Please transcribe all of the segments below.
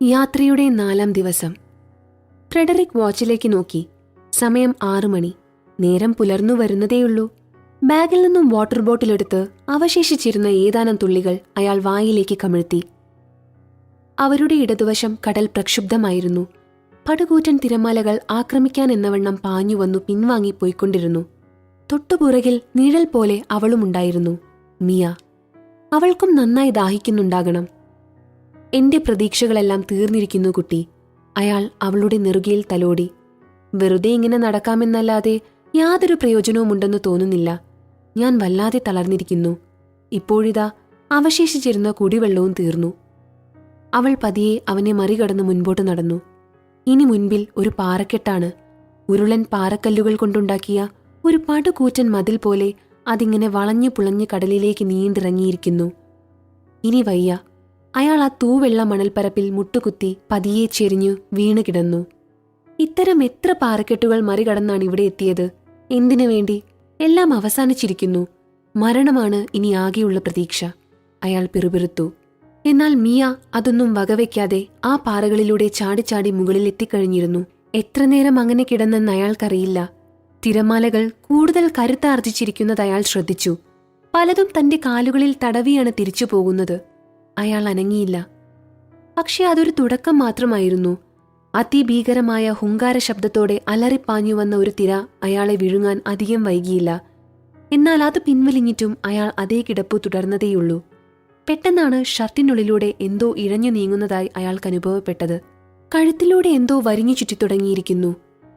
യാത്രയുടെ 4-ാം ദിവസം. ഫ്രെഡറിക് വാച്ചിലേക്ക് നോക്കി. സമയം 6 മണി. നേരം പുലർന്നു വരുന്നതേയുള്ളൂ. ബാഗിൽ നിന്നും വാട്ടർ ബോട്ടിലെടുത്ത് അവശേഷിച്ചിരുന്ന ഏതാനും തുള്ളികൾ അയാൾ വായിലേക്ക് കമിഴ്ത്തി. അവരുടെ ഇടതുവശം കടൽ പ്രക്ഷുബ്ധമായിരുന്നു. പടുകൂറ്റൻ തിരമാലകൾ ആക്രമിക്കാൻ എന്നവണ്ണം പാഞ്ഞുവന്നു പിൻവാങ്ങിപ്പോയിക്കൊണ്ടിരുന്നു. തൊട്ടുപുറകിൽ നിഴൽ പോലെ അവളുമുണ്ടായിരുന്നു, മിയ. അവൾക്കും നന്നായി ദാഹിക്കുന്നുണ്ടാകണം. എന്റെ പ്രതീക്ഷകളെല്ലാം തീർന്നിരിക്കുന്നു കുട്ടി. അയാൾ അവളുടെ നെറുകയിൽ തലോടി. വെറുതെ ഇങ്ങനെ നടക്കാമെന്നല്ലാതെ യാതൊരു പ്രയോജനവുമുണ്ടെന്ന് തോന്നുന്നില്ല. ഞാൻ വല്ലാതെ തളർന്നിരിക്കുന്നു. ഇപ്പോഴിതാ അവശേഷിച്ചിരുന്ന കുടിവെള്ളവും തീർന്നു. അവൾ പതിയെ അവനെ മറികടന്ന് മുൻപോട്ട് നടന്നു. ഇനി മുൻപിൽ ഒരു പാറക്കെട്ടാണ്. ഉരുളൻ പാറക്കല്ലുകൾ കൊണ്ടുണ്ടാക്കിയ ഒരു പടുകൂറ്റൻ മതിൽ പോലെ അതിങ്ങനെ വളഞ്ഞു പുളഞ്ഞ് കടലിലേക്ക് നീണ്ടിറങ്ങിയിരിക്കുന്നു. ഇനി വയ്യ. അയാൾ ആ തൂവെള്ള മണൽപ്പരപ്പിൽ മുട്ടുകുത്തി പതിയെ ചെരിഞ്ഞു വീണു കിടന്നു. ഇത്തരം എത്ര പാറക്കെട്ടുകൾ മറികടന്നാണ് ഇവിടെ എത്തിയത്? എന്തിനു വേണ്ടി? എല്ലാം അവസാനിച്ചിരിക്കുന്നു. മരണമാണ് ഇനി ആകെയുള്ള പ്രതീക്ഷ. അയാൾ പിറുപിറുത്തു. എന്നാൽ മിയ അതൊന്നും വകവയ്ക്കാതെ ആ പാറകളിലൂടെ ചാടിച്ചാടി മുകളിലെത്തിക്കഴിഞ്ഞിരുന്നു. എത്ര നേരം അങ്ങനെ കിടന്നെന്ന് അയാൾക്കറിയില്ല. തിരമാലകൾ കൂടുതൽ കരുത്താർജിച്ചിരിക്കുന്നത് അയാൾ ശ്രദ്ധിച്ചു. പലതും തന്റെ കാലുകളിൽ തടവിയാണ് തിരിച്ചു പോകുന്നത്. അയാൾ അനങ്ങിയില്ല. പക്ഷെ അതൊരു തുടക്കം മാത്രമായിരുന്നു. അതിഭീകരമായ ഹുങ്കാര ശബ്ദത്തോടെ അലറിപ്പാഞ്ഞുവന്ന ഒരു തിര അയാളെ വിഴുങ്ങാൻ അധികം വൈകിയില്ല. എന്നാൽ അത് പിൻവലിഞ്ഞിട്ടും അയാൾ അതേ കിടപ്പു തുടർന്നതേയുള്ളൂ. പെട്ടെന്നാണ് ഷർട്ടിനുള്ളിലൂടെ എന്തോ ഇഴഞ്ഞു നീങ്ങുന്നതായി അയാൾക്ക് അനുഭവപ്പെട്ടത്. കഴുത്തിലൂടെ എന്തോ വരിഞ്ഞു ചുറ്റിത്തുടങ്ങിയിരിക്കുന്നു.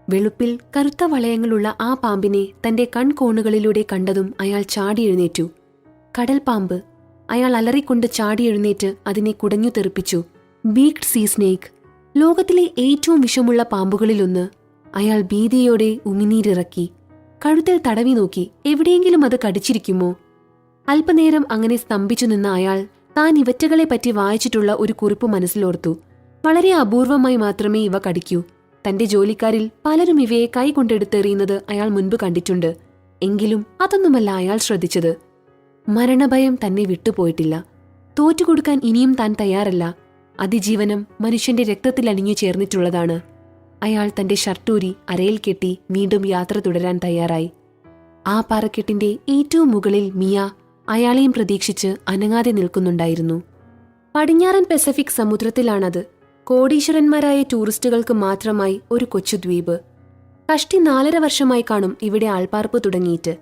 വെളുപ്പിൽ കറുത്ത വളയങ്ങളുള്ള ആ പാമ്പിനെ തന്റെ കൺകോണുകളിലൂടെ കണ്ടതും അയാൾ ചാടി എഴുന്നേറ്റു. കടൽ പാമ്പ്. അയാൾ അലറിക്കൊണ്ട് ചാടി എഴുന്നേറ്റ് അതിനെ കുടഞ്ഞു തെറിപ്പിച്ചു. ബീക്ഡ് സീ സ്നേക്ക്, ലോകത്തിലെ ഏറ്റവും വിഷമുള്ള പാമ്പുകളിലൊന്ന്. അയാൾ ഭീതിയോടെ ഉമിനീരിറക്കി. കഴുത്തിൽ തടവി നോക്കി. എവിടെയെങ്കിലും അത് കടിച്ചിരിക്കുമോ? അല്പനേരം അങ്ങനെ സ്തംഭിച്ചു നിന്ന അയാൾ താൻ ഇവറ്റകളെപ്പറ്റി വായിച്ചിട്ടുള്ള ഒരു കുറിപ്പ് മനസ്സിലോർത്തു. വളരെ അപൂർവമായി മാത്രമേ ഇവ കടിക്കൂ. തന്റെ ജോലിക്കാരിൽ പലരും ഇവയെ കൈകൊണ്ടെടുത്തെറിയുന്നത് അയാൾ മുൻപ് കണ്ടിട്ടുണ്ട്. എങ്കിലും അതൊന്നുമല്ല അയാൾ ശ്രദ്ധിച്ചത്. മരണഭയം തന്നെ വിട്ടുപോയിട്ടില്ല. തോറ്റുകൊടുക്കാൻ ഇനിയും താൻ തയ്യാറല്ല. അതിജീവനം മനുഷ്യന്റെ രക്തത്തിൽ അലിഞ്ഞു ചേർന്നിട്ടുള്ളതാണ്. അയാൾ തന്റെ ഷർട്ടൂരി അരയിൽ കെട്ടി വീണ്ടും യാത്ര തുടരാൻ തയ്യാറായി. ആ പാറക്കെട്ടിന്റെ ഏറ്റവും മുകളിൽ മിയ അയാളെയും പ്രതീക്ഷിച്ച് അനങ്ങാതെ നിൽക്കുന്നുണ്ടായിരുന്നു. പടിഞ്ഞാറൻ പസഫിക് സമുദ്രത്തിലാണത്. കോടീശ്വരന്മാരായ ടൂറിസ്റ്റുകൾക്ക് മാത്രമായി ഒരു കൊച്ചു ദ്വീപ്. കഷ്ടി 4.5 വർഷമായി കാണും ഇവിടെ ആൾപ്പാർപ്പ് തുടങ്ങിയിട്ട്.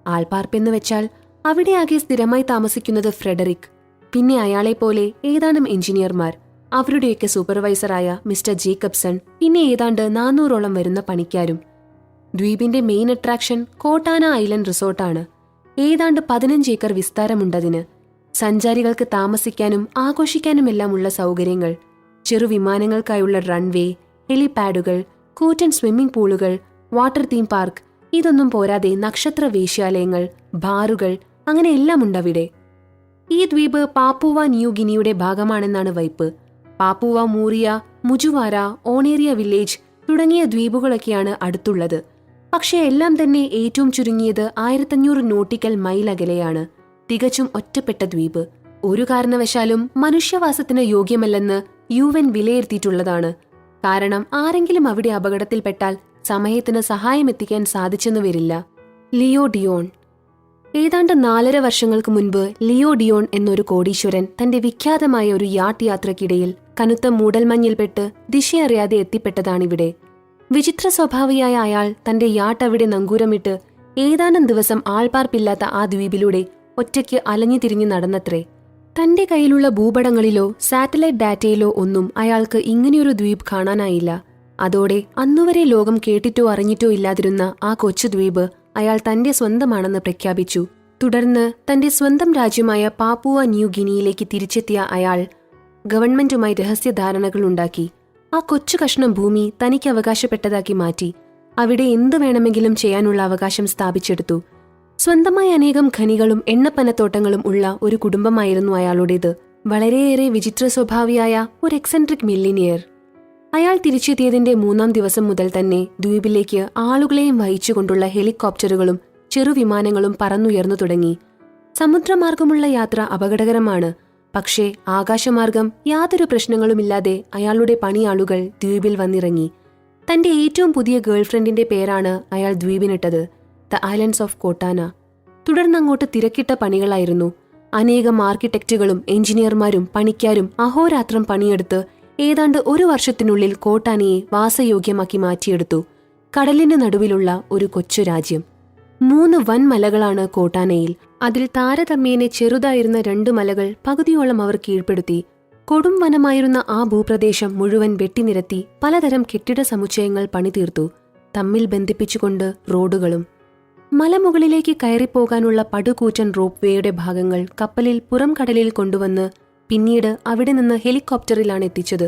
ആൾപ്പാർപ്പെന്ന് വെച്ചാൽ അവിടെ ആകെ സ്ഥിരമായി താമസിക്കുന്നത് ഫ്രെഡറിക്, പിന്നെ അയാളെപ്പോലെ ഏതാനും എഞ്ചിനീയർമാർ, അവരുടെയൊക്കെ സൂപ്പർവൈസറായ മിസ്റ്റർ ജേക്കബ്സൺ, പിന്നെ ഏതാണ്ട് 400ഓളം വരുന്ന പണിക്കാരും. ദ്വീപിന്റെ മെയിൻ അട്രാക്ഷൻ കോട്ടാന ഐലൻഡ് റിസോർട്ടാണ്. ഏതാണ്ട് 15 ഏക്കർ വിസ്താരമുണ്ടതിന്. സഞ്ചാരികൾക്ക് താമസിക്കാനും ആഘോഷിക്കാനുമെല്ലാമുള്ള സൗകര്യങ്ങൾ. ചെറുവിമാനങ്ങൾക്കായുള്ള റൺവേ, ഹെലിപാഡുകൾ, കൂറ്റൻ സ്വിമ്മിംഗ് പൂളുകൾ, വാട്ടർ തീം പാർക്ക്. ഇതൊന്നും പോരാതെ നക്ഷത്ര വേശ്യാലയങ്ങൾ, ബാറുകൾ, അങ്ങനെ എല്ലാം ഉണ്ടവിടെ. ഈ ദ്വീപ് പാപ്പുവ ന്യൂ ഗിനിയുടെ ഭാഗമാണെന്നാണ് വൈപ്പ്. പാപ്പുവ മൂറിയ, മുജുവാര, ഓണേറിയ വില്ലേജ് തുടങ്ങിയ ദ്വീപുകളൊക്കെയാണ് അടുത്തുള്ളത്. പക്ഷേ എല്ലാം തന്നെ ഏറ്റവും ചുരുങ്ങിയത് 1500 നോട്ടിക്കൽ മൈൽ അകലെയാണ്. തികച്ചും ഒറ്റപ്പെട്ട ദ്വീപ്. ഒരു കാരണവശാലും മനുഷ്യവാസത്തിന് യോഗ്യമല്ലെന്ന് UN വിലയിരുത്തിയിട്ടുള്ളതാണ്. കാരണം ആരെങ്കിലും അവിടെ അപകടത്തിൽപ്പെട്ടാൽ സമയത്തിന് സഹായമെത്തിക്കാൻ സാധിച്ചെന്നു വരില്ല. Leo Dion. ഏതാണ്ട് 4.5 വർഷങ്ങൾക്ക് മുൻപ് ലിയോ ഡിയോൺ എന്നൊരു കോടീശ്വരൻ തന്റെ വിഖ്യാതമായ ഒരു യാട്ട് യാത്രക്കിടയിൽ കനുത്ത മൂടൽമഞ്ഞിൽപ്പെട്ട് ദിശയറിയാതെ എത്തിപ്പെട്ടതാണിവിടെ. വിചിത്ര സ്വഭാവിയായ അയാൾ തന്റെ യാട്ട് അവിടെ നങ്കൂരമിട്ട് ഏതാനും ദിവസം ആൾപ്പാർപ്പില്ലാത്ത ആ ദ്വീപിലൂടെ ഒറ്റയ്ക്ക് അലഞ്ഞു തിരിഞ്ഞു നടന്നത്രേ. തന്റെ കയ്യിലുള്ള ഭൂപടങ്ങളിലോ സാറ്റലൈറ്റ് ഡാറ്റയിലോ ഒന്നും അയാൾക്ക് ഇങ്ങനെയൊരു ദ്വീപ് കാണാനായില്ല. അതോടെ അന്നുവരെ ലോകം കേട്ടിട്ടോ അറിഞ്ഞിട്ടോ ഇല്ലാതിരുന്ന ആ കൊച്ചു ദ്വീപ് അയാൾ തന്റെ സ്വന്തമാണെന്ന് പ്രഖ്യാപിച്ചു. തുടർന്ന് തന്റെ സ്വന്തം രാജ്യമായ പാപ്പുവ ന്യൂ ഗിനിയിലേക്ക് തിരിച്ചെത്തിയ അയാൾ ഗവൺമെന്റുമായി രഹസ്യധാരണകൾ ഉണ്ടാക്കി. ആ കൊച്ചു കഷ്ണം ഭൂമി തനിക്ക് അവകാശപ്പെട്ടതാക്കി മാറ്റി. അവിടെ എന്തു വേണമെങ്കിലും ചെയ്യാനുള്ള അവകാശം സ്ഥാപിച്ചെടുത്തു. സ്വന്തമായി അനേകം ഖനികളും എണ്ണപ്പനത്തോട്ടങ്ങളും ഉള്ള ഒരു കുടുംബമായിരുന്നു അയാളുടേത്. വളരെയേറെ വിചിത്ര സ്വഭാവിയായ ഒരു എക്സെൻട്രിക് മില്ലിനിയർ. അയാൾ തിരിച്ചെത്തിയതിന്റെ 3-ാം ദിവസം മുതൽ തന്നെ ദ്വീപിലേക്ക് ആളുകളെയും വഹിച്ചുകൊണ്ടുള്ള ഹെലികോപ്റ്ററുകളും ചെറുവിമാനങ്ങളും പറന്നുയർന്നു തുടങ്ങി. സമുദ്രമാർഗമുള്ള യാത്ര അപകടകരമാണ്. പക്ഷേ ആകാശമാർഗം യാതൊരു പ്രശ്നങ്ങളുമില്ലാതെ അയാളുടെ പണിയാളുകൾ ദ്വീപിൽ വന്നിറങ്ങി. തന്റെ ഏറ്റവും പുതിയ ഗേൾഫ്രണ്ടിന്റെ പേരാണ് അയാൾ ദ്വീപിനിട്ടത്, ദ ഐലൻഡ്സ് ഓഫ് കോട്ടാന. തുടർന്നങ്ങോട്ട് തിരക്കിട്ട പണികളായിരുന്നു. അനേകം ആർക്കിടെക്റ്റുകളും എഞ്ചിനീയർമാരും പണിക്കാരും അഹോരാത്രം പണിയെടുത്ത് ഏതാണ്ട് 1 വർഷത്തിനുള്ളിൽ കോട്ടാനയെ വാസയോഗ്യമാക്കി മാറ്റിയെടുത്തു. കടലിന് നടുവിലുള്ള ഒരു കൊച്ചു രാജ്യം. 3 വൻമലകളാണ് കോട്ടാനയിൽ. അതിൽ താരതമ്യേന ചെറുതായിരുന്ന 2 മലകൾ പകുതിയോളം അവർ കീഴ്പ്പെടുത്തി. കൊടും വനമായിരുന്ന ആ ഭൂപ്രദേശം മുഴുവൻ വെട്ടിനിരത്തി പലതരം കെട്ടിട സമുച്ചയങ്ങൾ പണിതീർത്തു, തമ്മിൽ ബന്ധിപ്പിച്ചുകൊണ്ട് റോഡുകളും. മലമുകളിലേക്ക് കയറിപ്പോകാനുള്ള പടുകൂറ്റൻ റോപ്പ് വേയുടെ ഭാഗങ്ങൾ കപ്പലിൽ പുറം കടലിൽ കൊണ്ടുവന്ന് പിന്നീട് അവിടെ നിന്ന് ഹെലികോപ്റ്ററിലാണ് എത്തിച്ചത്.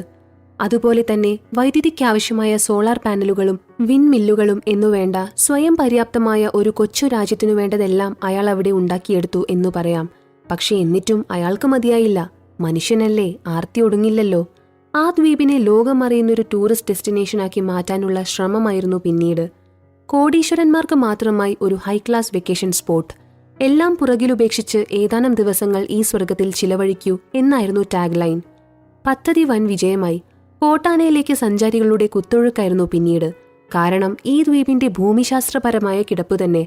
അതുപോലെ തന്നെ വൈദ്യുതിക്കാവശ്യമായ സോളാർ പാനലുകളും വിൻമില്ലുകളും എന്നുവേണ്ട സ്വയം പര്യാപ്തമായ ഒരു കൊച്ചു രാജ്യത്തിനു വേണ്ടതെല്ലാം അയാൾ അവിടെ ഉണ്ടാക്കിയെടുത്തു എന്നു പറയാം. പക്ഷെ എന്നിട്ടും അയാൾക്ക് മതിയായില്ല. മനുഷ്യനല്ലേ, ആർത്തി ഒടുങ്ങില്ലല്ലോ. ആ ദ്വീപിനെ ലോകമറിയുന്നൊരു ടൂറിസ്റ്റ് ഡെസ്റ്റിനേഷനാക്കി മാറ്റാനുള്ള ശ്രമമായിരുന്നു പിന്നീട്. കോടീശ്വരന്മാർക്ക് മാത്രമായി ഒരു ഹൈ ക്ലാസ് വെക്കേഷൻ സ്പോട്ട്. എല്ലാം പുറകിലുപേക്ഷിച്ച് ഏതാനും ദിവസങ്ങൾ ഈ സ്വർഗത്തിൽ ചിലവഴിക്കൂ എന്നായിരുന്നു ടാഗ് ലൈൻ. പദ്ധതി വൻ വിജയമായി. കോട്ടാനയിലേക്ക് സഞ്ചാരികളുടെ കുത്തൊഴുക്കായിരുന്നു പിന്നീട്. കാരണം ഈ ദ്വീപിന്റെ ഭൂമിശാസ്ത്രപരമായ കിടപ്പ് തന്നെ.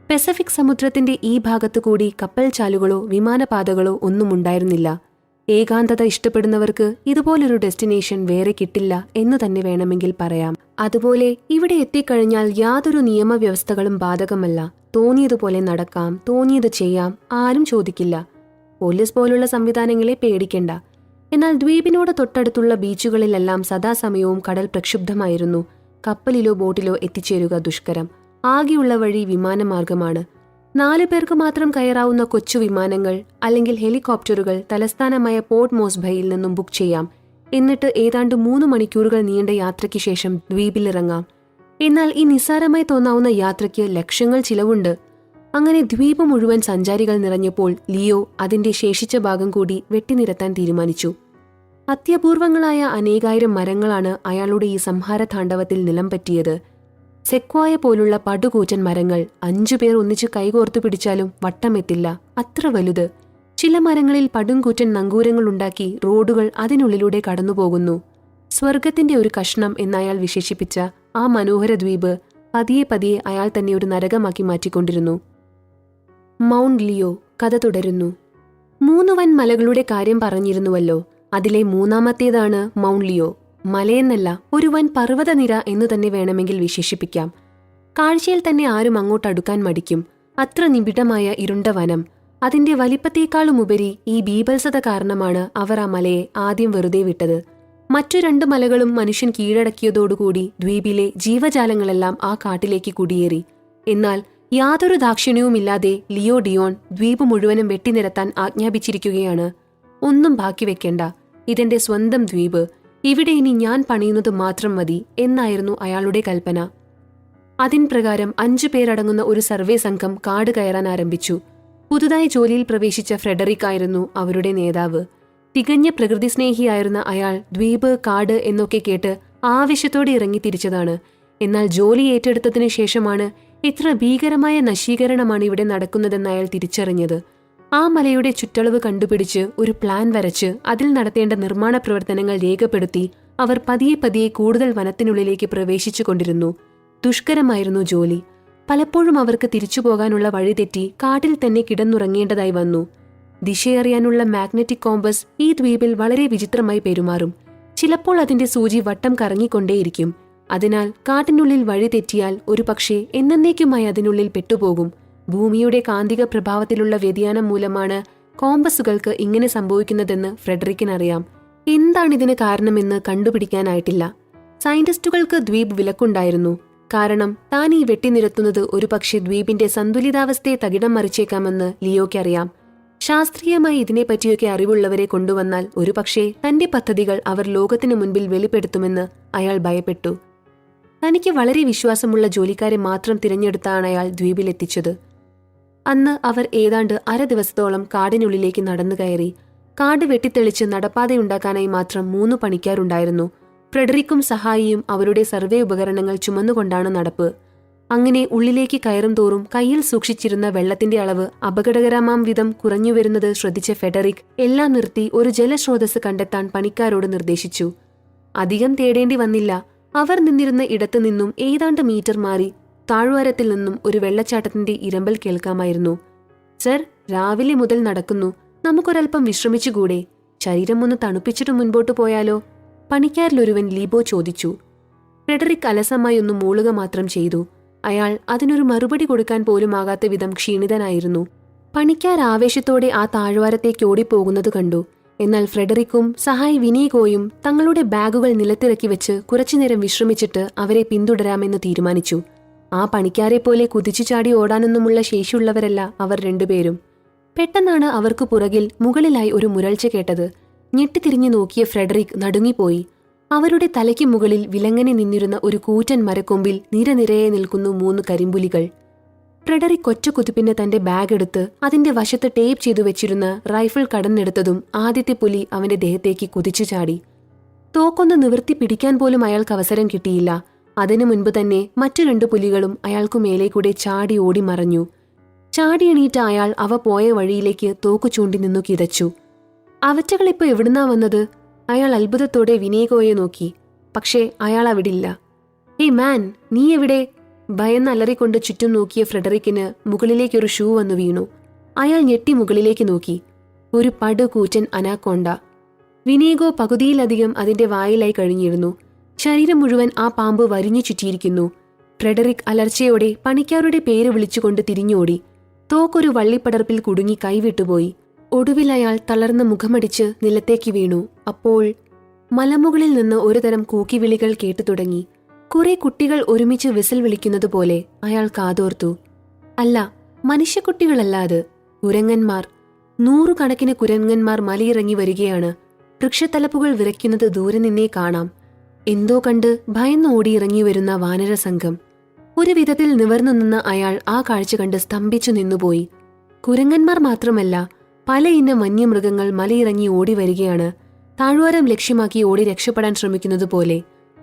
പസഫിക് സമുദ്രത്തിന്റെ ഈ ഭാഗത്തു കൂടി കപ്പൽ ചാലുകളോ വിമാനപാതകളോ ഒന്നും ഉണ്ടായിരുന്നില്ല. ഏകാന്തത ഇഷ്ടപ്പെടുന്നവർക്ക് ഇതുപോലൊരു ഡെസ്റ്റിനേഷൻ വേറെ കിട്ടില്ല എന്ന് തന്നെ വേണമെങ്കിൽ പറയാം. അതുപോലെ ഇവിടെ എത്തിക്കഴിഞ്ഞാൽ യാതൊരു നിയമവ്യവസ്ഥകളും ബാധകമല്ല. തോന്നിയതുപോലെ നടക്കാം, തോന്നിയത് ചെയ്യാം, ആരും ചോദിക്കില്ല. പോലീസ് പോലുള്ള സംവിധാനങ്ങളെ പേടിക്കണ്ട. എന്നാൽ ദ്വീപിനോട് തൊട്ടടുത്തുള്ള ബീച്ചുകളിലെല്ലാം സദാസമയവും കടൽ പ്രക്ഷുബ്ധമായിരുന്നു. കപ്പലിലോ ബോട്ടിലോ എത്തിച്ചേരുക ദുഷ്കരം. ആകെയുള്ള വഴി വിമാനമാർഗമാണ്. 4 പേർക്ക് മാത്രം കയറാവുന്ന കൊച്ചു വിമാനങ്ങൾ അല്ലെങ്കിൽ ഹെലികോപ്റ്ററുകൾ തലസ്ഥാനമായ പോർട്ട് മോസ്ബയിൽ നിന്നും ബുക്ക് ചെയ്യാം. എന്നിട്ട് ഏതാണ്ട് 3 മണിക്കൂറുകൾ നീണ്ട യാത്രയ്ക്ക് ശേഷം ദ്വീപിലിറങ്ങാം. എന്നാൽ ഈ നിസ്സാരമായി തോന്നാവുന്ന യാത്രയ്ക്ക് ലക്ഷങ്ങൾ ചിലവുണ്ട്. അങ്ങനെ ദ്വീപ് മുഴുവൻ സഞ്ചാരികൾ നിറഞ്ഞപ്പോൾ ലിയോ അതിന്റെ ശേഷിച്ച ഭാഗം കൂടി വെട്ടിനിരത്താൻ തീരുമാനിച്ചു. അത്യപൂർവങ്ങളായ അനേകായിരം മരങ്ങളാണ് അയാളുടെ ഈ സംഹാര താണ്ഡവത്തിൽ നിലം പറ്റിയത്. സെക്വായ പോലുള്ള പടുകൂറ്റൻ മരങ്ങൾ 5 പേർ ഒന്നിച്ച് കൈകോർത്തു പിടിച്ചാലും വട്ടമെത്തില്ല, അത്ര വലുത്. ചില മരങ്ങളിൽ പടുംകൂറ്റൻ നങ്കൂരങ്ങളുണ്ടാക്കി റോഡുകൾ അതിനുള്ളിലൂടെ കടന്നുപോകുന്നു. സ്വർഗത്തിന്റെ ഒരു കഷ്ണം എന്നയാൾ വിശേഷിപ്പിച്ച ആ മനോഹര ദ്വീപ് പതിയെ പതിയെ അയാൾ തന്നെ ഒരു നരകമാക്കി മാറ്റിക്കൊണ്ടിരുന്നു. മൗണ്ട് ലിയോ കഥ തുടരുന്നു. 3 വൻ മലകളുടെ കാര്യം പറഞ്ഞിരുന്നുവല്ലോ. അതിലെ 3ാമത്തേതാണ് മൗണ്ട് ലിയോ. മലയെന്നല്ല, ഒരു വൻ പർവ്വതനിര എന്നു തന്നെ വേണമെങ്കിൽ വിശേഷിപ്പിക്കാം. കാഴ്ചയിൽ തന്നെ ആരും അങ്ങോട്ടടുക്കാൻ മടിക്കും. അത്ര നിബിഡമായ ഇരുണ്ട വനം. അതിന്റെ വലിപ്പത്തേക്കാളുമുപരി ഈ ബീഭത്സത കാരണമാണ് അവർ ആ മലയെ ആദ്യം വെറുതെ വിട്ടത്. മറ്റു 2 മലകളും മനുഷ്യൻ കീഴടക്കിയതോടുകൂടി ദ്വീപിലെ ജീവജാലങ്ങളെല്ലാം ആ കാട്ടിലേക്ക് കുടിയേറി. എന്നാൽ യാതൊരു ദാക്ഷിണ്യവുമില്ലാതെ ലിയോ ഡിയോൺ ദ്വീപ് മുഴുവനും വെട്ടിനിരത്താൻ ആജ്ഞാപിച്ചിരിക്കുകയാണ്. ഒന്നും ബാക്കി വെക്കണ്ട, ഇതെന്റെ സ്വന്തം ദ്വീപ്, ഇവിടെ ഇനി ഞാൻ പണിയുന്നത് മാത്രം മതി എന്നായിരുന്നു അയാളുടെ കൽപ്പന. അതിൻ പ്രകാരം 5 പേരടങ്ങുന്ന ഒരു സർവേ സംഘം കാട് കയറാൻ ആരംഭിച്ചു. പുതുതായി ജോലിയിൽ പ്രവേശിച്ച ഫ്രെഡറിക് ആയിരുന്നു അവരുടെ നേതാവ്. തികഞ്ഞ പ്രകൃതിസ്നേഹിയായിരുന്ന അയാൾ ദ്വീപ്, കാട് എന്നൊക്കെ കേട്ട് ആവേശത്തോടെ ഇറങ്ങി തിരിച്ചതാണ്. എന്നാൽ ജോലി ഏറ്റെടുത്തതിനു ശേഷമാണ് ഇത്ര ഭീകരമായ നശീകരണമാണ് ഇവിടെ നടക്കുന്നതെന്ന് അയാൾ തിരിച്ചറിഞ്ഞത്. ആ മലയുടെ ചുറ്റളവ് കണ്ടുപിടിച്ച് ഒരു പ്ലാൻ വരച്ച് അതിൽ നടത്തേണ്ട നിർമ്മാണ പ്രവർത്തനങ്ങൾ രേഖപ്പെടുത്തി അവർ പതിയെ പതിയെ കൂടുതൽ വനത്തിനുള്ളിലേക്ക് പ്രവേശിച്ചു കൊണ്ടിരുന്നു. ദുഷ്കരമായിരുന്നു ജോലി. പലപ്പോഴും അവർക്ക് തിരിച്ചുപോകാനുള്ള വഴി തെറ്റി കാട്ടിൽ തന്നെ കിടന്നുറങ്ങേണ്ടതായി വന്നു. ദിശയറിയാനുള്ള മാഗ്നറ്റിക് കോമ്പസ് ഈ ദ്വീപിൽ വളരെ വിചിത്രമായി പെരുമാറും. ചിലപ്പോൾ അതിന്റെ സൂചി വട്ടം കറങ്ങിക്കൊണ്ടേയിരിക്കും. അതിനാൽ കാട്ടിനുള്ളിൽ വഴി തെറ്റിയാൽ ഒരുപക്ഷെ എന്നേക്കുമായി അതിനുള്ളിൽ പെട്ടുപോകും. ഭൂമിയുടെ കാന്തിക പ്രഭാവത്തിലുള്ള വ്യതിയാനം മൂലമാണ് കോമ്പസുകൾക്ക് ഇങ്ങനെ സംഭവിക്കുന്നതെന്ന് ഫ്രെഡറിക്കിനറിയാം. എന്താണിതിന് കാരണമെന്ന് കണ്ടുപിടിക്കാനായിട്ടില്ല. സയന്റിസ്റ്റുകൾക്ക് ദ്വീപ് വിലക്കുണ്ടായിരുന്നു. കാരണം താൻ ഈ വെട്ടിനിരത്തുന്നത് ഒരുപക്ഷെ ദ്വീപിന്റെ സന്തുലിതാവസ്ഥയെ തകിടം മറിച്ചേക്കാമെന്ന് ലിയോയ്ക്കറിയാം. ശാസ്ത്രീയമായി ഇതിനെപ്പറ്റിയൊക്കെ അറിവുള്ളവരെ കൊണ്ടുവന്നാൽ ഒരുപക്ഷെ തന്റെ പദ്ധതികൾ അവർ ലോകത്തിനു മുൻപിൽ വെളിപ്പെടുത്തുമെന്ന് അയാൾ ഭയപ്പെട്ടു. തനിക്ക് വളരെ വിശ്വാസമുള്ള ജോലിക്കാരെ മാത്രം തിരഞ്ഞെടുത്താണ് അയാൾ ദ്വീപിലെത്തിച്ചത്. അന്ന് അവർ ഏതാണ്ട് 1/2 ദിവസത്തോളം കാടിനുള്ളിലേക്ക് നടന്നു കയറി. കാട് വെട്ടിത്തെളിച്ച് നടപ്പാതയുണ്ടാക്കാനായി മാത്രം 3 പണിക്കാരുണ്ടായിരുന്നു. ഫ്രെഡറിക്കും സഹായിയും അവരുടെ സർവേ ഉപകരണങ്ങൾ ചുമന്നുകൊണ്ടാണ് നടപ്പ്. അങ്ങനെ ഉള്ളിലേക്ക് കയറും തോറും കയ്യിൽ സൂക്ഷിച്ചിരുന്ന വെള്ളത്തിന്റെ അളവ് അപകടകരമാം വിധം കുറഞ്ഞുവരുന്നത് ശ്രദ്ധിച്ച ഫെഡറിക് എല്ലാം നിർത്തി ഒരു ജലസ്രോതസ് കണ്ടെത്താൻ പണിക്കാരോട് നിർദ്ദേശിച്ചു. അധികം തേടേണ്ടി വന്നില്ല. അവർ നിന്നിരുന്ന ഇടത്തു നിന്നും ഏതാണ്ട് മീറ്റർ മാറി താഴ്വാരത്തിൽ നിന്നും ഒരു വെള്ളച്ചാട്ടത്തിന്റെ ഇരമ്പൽ കേൾക്കാമായിരുന്നു. സർ, രാവിലെ മുതൽ നടക്കുന്നു. നമുക്കൊരൽപ്പം വിശ്രമിച്ചുകൂടെ? ശരീരം ഒന്ന് തണുപ്പിച്ചിട്ട് മുൻപോട്ടു പോയാലോ? പണിക്കാരിലൊരുവൻ ലിബോ ചോദിച്ചു. ഫ്രെഡറിക് അലസമായി ഒന്ന് മൂളുക മാത്രം ചെയ്തു. അയാൾ അതിനൊരു മറുപടി കൊടുക്കാൻ പോലും ആകാത്ത വിധം ക്ഷീണിതനായിരുന്നു. പണിക്കാർ ആവേശത്തോടെ ആ താഴ്വാരത്തേക്ക് ഓടിപ്പോകുന്നത് കണ്ടു. എന്നാൽ ഫ്രെഡറിക്കും സഹായി വിനീഗോയും തങ്ങളുടെ ബാഗുകൾ നിലത്തിറക്കി വെച്ച് കുറച്ചുനേരം വിശ്രമിച്ചിട്ട് അവരെ പിന്തുടരാമെന്ന് തീരുമാനിച്ചു. ആ പണിക്കാരെ പോലെ കുതിച്ചു ചാടി ഓടാനൊന്നുമുള്ള ശേഷിയുള്ളവരല്ല അവർ രണ്ടുപേരും. പെട്ടെന്നാണ് അവർക്ക് പുറകിൽ മുകളിലായി ഒരു മുരൾച്ച കേട്ടത്. ഞെട്ടിത്തിരിഞ്ഞു നോക്കിയ ഫ്രെഡറിക് നടുങ്ങിപ്പോയി. അവരുടെ തലയ്ക്ക് മുകളിൽ വിലങ്ങനെ നിന്നിരുന്ന ഒരു കൂറ്റൻ മരക്കൊമ്പിൽ നിരനിരയെ നിൽക്കുന്നു 3 കരിമ്പുലികൾ. ഫ്രെഡറിക് ഒറ്റക്കുതിപ്പിന് തന്റെ ബാഗ് എടുത്ത് അതിന്റെ വശത്ത് ടേപ്പ് ചെയ്തു വെച്ചിരുന്ന റൈഫിൾ കടന്നെടുത്തതും ആദ്യത്തെ പുലി അവന്റെ ദേഹത്തേക്ക് കുതിച്ചു ചാടി. തോക്കൊന്ന് നിവർത്തി പിടിക്കാൻ പോലും അയാൾക്ക് അവസരം കിട്ടിയില്ല. അതിനു മുൻപ് തന്നെ മറ്റു 2 പുലികളും അയാൾക്കു മേലെ കൂടെ ചാടി ഓടി മറഞ്ഞു. ചാടിയെണീറ്റ അയാൾ അവ പോയ വഴിയിലേക്ക് തോക്കു ചൂണ്ടി നിന്നു കിതച്ചു. അവറ്റകളിപ്പോ എവിടുന്നാ വന്നത്? അയാൾ അത്ഭുതത്തോടെ വിനീഗോയെ നോക്കി. പക്ഷേ അയാൾ അവിടില്ല. ഏയ് മാൻ, നീ എവിടെ? ഭയന്നലറിക്കൊണ്ട് ചുറ്റും നോക്കിയ ഫ്രെഡറിക്കിന് മുകളിലേക്കൊരു ഷൂ വന്നു വീണു. അയാൾ ഞെട്ടി മുകളിലേക്ക് നോക്കി. ഒരു പടുകൂറ്റൻ അനാക്കോണ്ട. വിനീഗോ പകുതിയിലധികം അതിന്റെ വായിലായി കഴിഞ്ഞിരുന്നു. ശരീരം മുഴുവൻ ആ പാമ്പ് വരിഞ്ഞു ചുറ്റിയിരിക്കുന്നു. ഫ്രെഡറിക് അലർച്ചയോടെ പണിക്കാരുടെ പേര് വിളിച്ചുകൊണ്ട് തിരിഞ്ഞോടി. തോക്കൊരു വള്ളിപ്പടർപ്പിൽ കുടുങ്ങി കൈവിട്ടുപോയി. ഒടുവിൽ അയാൾ തളർന്ന് മുഖമടിച്ച് നിലത്തേക്ക് വീണു. അപ്പോൾ മലമുകളിൽ നിന്ന് ഒരുതരം കൂക്കിവിളികൾ കേട്ടു തുടങ്ങി. കുറെ കുട്ടികൾ ഒരുമിച്ച് വിസിൽ വിളിക്കുന്നതുപോലെ അയാൾ കാതോർത്തു. അല്ല, മനുഷ്യക്കുട്ടികളല്ല അത്, കുരങ്ങന്മാർ. 100 കണക്കിന് കുരങ്ങന്മാർ മലയിറങ്ങി വരികയാണ്. വൃക്ഷത്തലപ്പുകൾ വിറയ്ക്കുന്നത് ദൂരെ നിന്നേ കാണാം. എന്തോ കണ്ട് ഭയന്ന് ഓടിയിറങ്ങി വരുന്ന വാനരസംഘം. ഒരു വിധത്തിൽ നിവർന്നു നിന്ന അയാൾ ആ കാഴ്ച കണ്ട് സ്തംഭിച്ചു നിന്നുപോയി. കുരങ്ങന്മാർ മാത്രമല്ല, പല ഇനം വന്യമൃഗങ്ങൾ മലയിറങ്ങി ഓടി വരികയാണ്. താഴ്വാരം ലക്ഷ്യമാക്കി ഓടി രക്ഷപ്പെടാൻ ശ്രമിക്കുന്നതുപോലെ.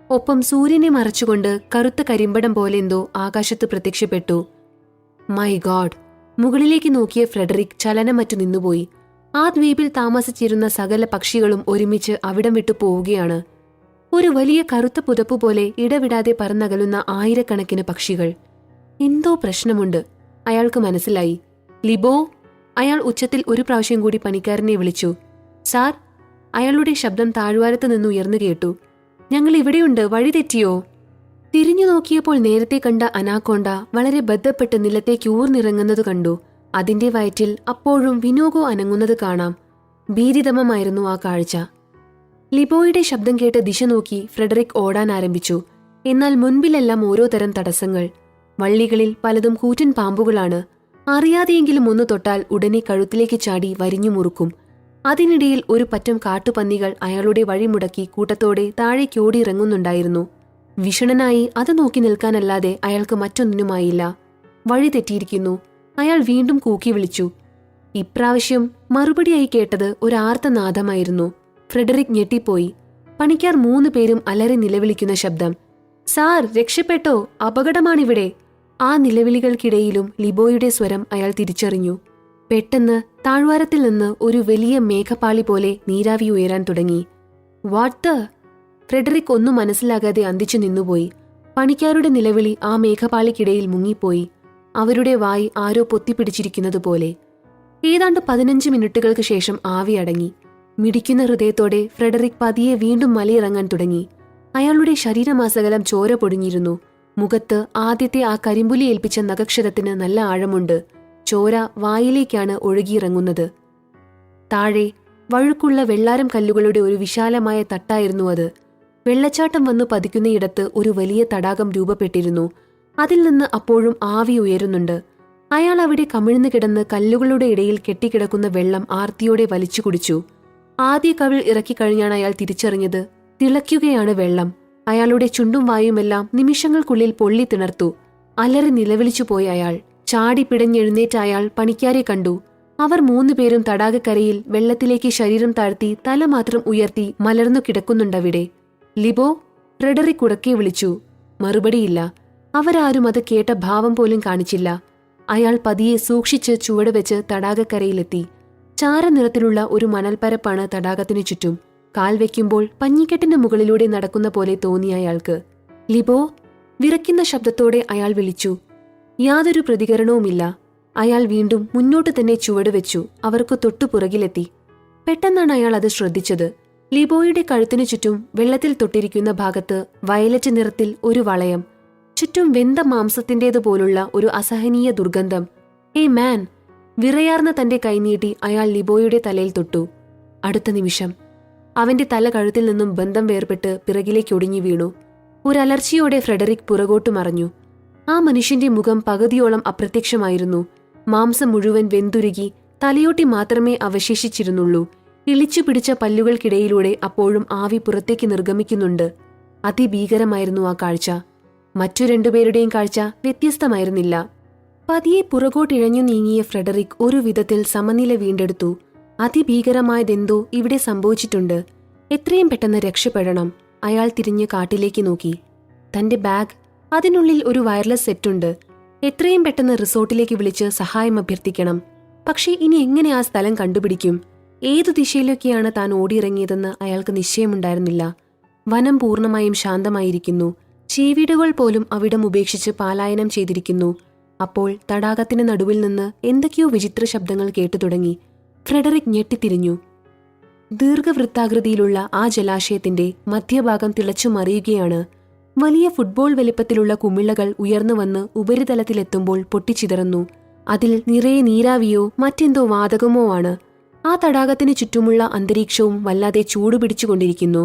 ഒപ്പം സൂര്യനെ മറച്ചുകൊണ്ട് കറുത്ത കരിമ്പടം പോലെ എന്തോ ആകാശത്ത് പ്രത്യക്ഷപ്പെട്ടു. My God! മുകളിലേക്ക് നോക്കിയ ഫ്രെഡറിക് ചലനമറ്റു നിന്നുപോയി. ആ ദ്വീപിൽ താമസിച്ചിരുന്ന സകല പക്ഷികളും ഒരുമിച്ച് അവിടം വിട്ടു പോവുകയാണ്. ഒരു വലിയ കറുത്ത പുതപ്പുപോലെ ഇടവിടാതെ പറന്നകലുന്ന ആയിരക്കണക്കിന് പക്ഷികൾ. എന്തോ പ്രശ്നമുണ്ട്, അയാൾക്ക് മനസ്സിലായി. ലിബോ! അയാൾ ഉച്ചത്തിൽ ഒരു പ്രാവശ്യം കൂടി പണിക്കാരനെ വിളിച്ചു. സാർ! അയാളുടെ ശബ്ദം താഴ്വാരത്ത് നിന്ന് ഉയർന്നു കേട്ടു. ഞങ്ങൾ ഇവിടെയുണ്ട്, വഴി തെറ്റിയോ? തിരിഞ്ഞു നോക്കിയപ്പോൾ നേരത്തെ കണ്ട അനാക്കോണ്ട വളരെ ബദ്ധപ്പെട്ട് നിലത്തേക്ക് ഊർന്നിറങ്ങുന്നത് കണ്ടു. അതിന്റെ വയറ്റിൽ അപ്പോഴും വിനോഗോ അനങ്ങുന്നത് കാണാം. ഭീതിതമമായിരുന്നു ആ കാഴ്ച. ലിബോയുടെ ശബ്ദം കേട്ട് ദിശ നോക്കി ഫ്രെഡറിക് ഓടാൻ ആരംഭിച്ചു. എന്നാൽ മുൻപിലെല്ലാം ഓരോ തരം തടസ്സങ്ങൾ. വള്ളികളിൽ പലതും കൂറ്റൻ പാമ്പുകളാണ്. അറിയാതെയെങ്കിലും ഒന്ന് തൊട്ടാൽ ഉടനെ കഴുത്തിലേക്ക് ചാടി വരിഞ്ഞു മുറുക്കും. അതിനിടയിൽ ഒരു പറ്റം കാട്ടുപന്നികൾ അയാളുടെ വഴിമുടക്കി കൂട്ടത്തോടെ താഴേക്കോടിയിറങ്ങുന്നുണ്ടായിരുന്നു. വിഷണനായി അത് നോക്കി നിൽക്കാനല്ലാതെ അയാൾക്ക് മറ്റൊന്നിനുമായില്ല. വഴി തെറ്റിയിരിക്കുന്നു. അയാൾ വീണ്ടും കൂക്കി വിളിച്ചു. ഇപ്രാവശ്യം മറുപടിയായി കേട്ടത് ഒരു ആർത്തനാദമായിരുന്നു. ഫ്രെഡറിക് ഞെട്ടിപ്പോയി. പണിക്കാർ 3 പേരും അലറി നിലവിളിക്കുന്ന ശബ്ദം. സാർ, രക്ഷപ്പെട്ടോ, അപകടമാണിവിടെ! ആ നിലവിളികൾക്കിടയിലും ലിബോയുടെ സ്വരം അയാൾ തിരിച്ചറിഞ്ഞു. പെട്ടെന്ന് താഴ്വാരത്തിൽ നിന്ന് ഒരു വലിയ മേഘപ്പാളി പോലെ നീരാവി ഉയരാൻ തുടങ്ങി. What the? ഫ്രെഡറിക് ഒന്നും മനസ്സിലാകാതെ അന്തിച്ചു നിന്നുപോയി. പണിക്കാരുടെ നിലവിളി ആ മേഘപാളിക്കിടയിൽ മുങ്ങിപ്പോയി. അവരുടെ വായി ആരോ പൊത്തിപ്പിടിച്ചിരിക്കുന്നതുപോലെ. ഏതാണ്ട് 15 മിനിറ്റുകൾക്ക് ശേഷം ആവി അടങ്ങി. മിടിക്കുന്ന ഹൃദയത്തോടെ ഫ്രെഡറിക് പതിയെ വീണ്ടും മലയിറങ്ങാൻ തുടങ്ങി. അയാളുടെ ശരീരമാസകലം ചോര പൊടിഞ്ഞിരുന്നു. മുഖത്ത് ആദ്യത്തെ ആ കരിമ്പുലി ഏൽപ്പിച്ച നഖക്ഷതത്തിന് നല്ല ആഴമുണ്ട്. ചോര വായിലേക്കാണ് ഒഴുകിയിറങ്ങുന്നത്. താഴെ വഴുക്കുള്ള വെള്ളാരം കല്ലുകളുടെ ഒരു വിശാലമായ തട്ടായിരുന്നു അത്. വെള്ളച്ചാട്ടം വന്നു പതിക്കുന്നയിടത്ത് ഒരു വലിയ തടാകം രൂപപ്പെട്ടിരുന്നു. അതിൽ നിന്ന് അപ്പോഴും ആവി ഉയരുന്നുണ്ട്. അയാൾ അവിടെ കമിഴ്ന്നു കിടന്ന് കല്ലുകളുടെ ഇടയിൽ കെട്ടിക്കിടക്കുന്ന വെള്ളം ആർത്തിയോടെ വലിച്ചു കുടിച്ചു. ആദ്യ കവിൾ ഇറക്കിക്കഴിഞ്ഞാണ് അയാൾ തിരിച്ചറിഞ്ഞത്. തിളയ്ക്കുകയാണ് വെള്ളം. അയാളുടെ ചുണ്ടും വായുമെല്ലാം നിമിഷങ്ങൾക്കുള്ളിൽ പൊള്ളി തിണർത്തു. അലറി നിലവിളിച്ചുപോയി അയാൾ. ചാടി പിടഞ്ഞെഴുന്നേറ്റ അയാൾ പണിക്കാരെ കണ്ടു. അവർ 3 പേരും തടാകക്കരയിൽ വെള്ളത്തിലേക്ക് ശരീരം താഴ്ത്തി തല മാത്രം ഉയർത്തി മലർന്നു കിടക്കുന്നുണ്ടവിടെ. ലിബോ! ഫ്രെഡറിക് ഉറക്കെ വിളിച്ചു. മറുപടിയില്ല. അവരാരും അത് കേട്ട ഭാവം പോലും കാണിച്ചില്ല. അയാൾ പതിയെ സൂക്ഷിച്ച് ചുവടുവെച്ച് തടാകക്കരയിലെത്തി. ചാരനിറത്തിലുള്ള ഒരു മണൽപ്പരപ്പാണ് തടാകത്തിനു ചുറ്റും. കാൽ വയ്ക്കുമ്പോൾ പഞ്ഞിക്കെട്ടിന്റെ മുകളിലൂടെ നടക്കുന്ന പോലെ തോന്നി അയാൾക്ക്. ലിബോ! വിറയ്ക്കുന്ന ശബ്ദത്തോടെ അയാൾ വിളിച്ചു. യാതൊരു പ്രതികരണവുമില്ല. അയാൾ വീണ്ടും മുന്നോട്ട് തന്നെ ചുവടുവെച്ചു. അവർക്ക് തൊട്ടുപുറകിലെത്തി. പെട്ടെന്നാണ് അയാൾ അത് ശ്രദ്ധിച്ചത്. ലിബോയുടെ കഴുത്തിനു ചുറ്റും വെള്ളത്തിൽ തൊട്ടിരിക്കുന്ന ഭാഗത്ത് വയലറ്റ് നിറത്തിൽ ഒരു വളയം. ചുറ്റും വെന്ത മാംസത്തിന്റേതുപോലുള്ള ഒരു അസഹനീയ ദുർഗന്ധം. ഏയ് മാൻ! വിറയാർന്ന തന്റെ കൈനീട്ടി അയാൾ ലിബോയുടെ തലയിൽ തൊട്ടു. അടുത്ത നിമിഷം അവന്റെ തല കഴുത്തിൽ നിന്നും ബന്ധം വേർപെട്ട് പിറകിലേക്ക് ഒടിഞ്ഞു വീണു. ഒരലർച്ചയോടെ ഫ്രെഡറിക് പുറകോട്ടു മറഞ്ഞു. ആ മനുഷ്യന്റെ മുഖം പകുതിയോളം അപ്രത്യക്ഷമായിരുന്നു. മാംസം മുഴുവൻ വെന്തുരുകി തലയോട്ടി മാത്രമേ അവശേഷിച്ചിരുന്നുള്ളൂ. ഇളിച്ചു പിടിച്ച പല്ലുകൾക്കിടയിലൂടെ അപ്പോഴും ആവി പുറത്തേക്ക് നിർഗമിക്കുന്നുണ്ട്. അതിഭീകരമായിരുന്നു ആ കാഴ്ച. മറ്റു രണ്ടുപേരുടെയും കാഴ്ച വ്യത്യസ്തമായിരുന്നില്ല. പതിയെ പുറകോട്ടിഴഞ്ഞു നീങ്ങിയ ഫ്രെഡറിക് ഒരു വിധത്തിൽ സമനില വീണ്ടെടുത്തു. അതിഭീകരമായതെന്തോ ഇവിടെ സംഭവിച്ചിട്ടുണ്ട്. എത്രയും പെട്ടെന്ന് രക്ഷപ്പെടണം. അയാൾ തിരിഞ്ഞ് കാട്ടിലേക്ക് നോക്കി. തന്റെ ബാഗ്, അതിനുള്ളിൽ ഒരു വയർലെസ് സെറ്റുണ്ട്. എത്രയും പെട്ടെന്ന് റിസോർട്ടിലേക്ക് വിളിച്ച് സഹായം അഭ്യർത്ഥിക്കണം. പക്ഷേ ഇനി എങ്ങനെ ആ സ്ഥലം കണ്ടുപിടിക്കും? ഏതു ദിശയിലൊക്കെയാണ് താൻ ഓടിയിറങ്ങിയതെന്ന് അയാൾക്ക് നിശ്ചയമുണ്ടായിരുന്നില്ല. വനം പൂർണ്ണമായും ശാന്തമായിരിക്കുന്നു. ചീവീടുകൾ പോലും അവിടം ഉപേക്ഷിച്ച് പലായനം ചെയ്തിരിക്കുന്നു. അപ്പോൾ തടാകത്തിന് നടുവിൽ നിന്ന് എന്തൊക്കെയോ വിചിത്ര ശബ്ദങ്ങൾ കേട്ടു തുടങ്ങി. ഫ്രെഡറിക് ഞെട്ടിത്തിരിഞ്ഞു. ദീർഘവൃത്താകൃതിയിലുള്ള ആ ജലാശയത്തിന്റെ മധ്യഭാഗം തിളച്ചു മറിയുകയാണ്. വലിയ ഫുട്ബോൾ വലിപ്പത്തിലുള്ള കുമിളകൾ ഉയർന്നു വന്ന് ഉപരിതലത്തിലെത്തുമ്പോൾ പൊട്ടിച്ചിതറുന്നു. അതിൽ നിറയെ നീരാവിയോ മറ്റെന്തോ വാതകമോ ആണ്. ആ തടാകത്തിന് ചുറ്റുമുള്ള അന്തരീക്ഷവും വല്ലാതെ ചൂടുപിടിച്ചുകൊണ്ടിരിക്കുന്നു.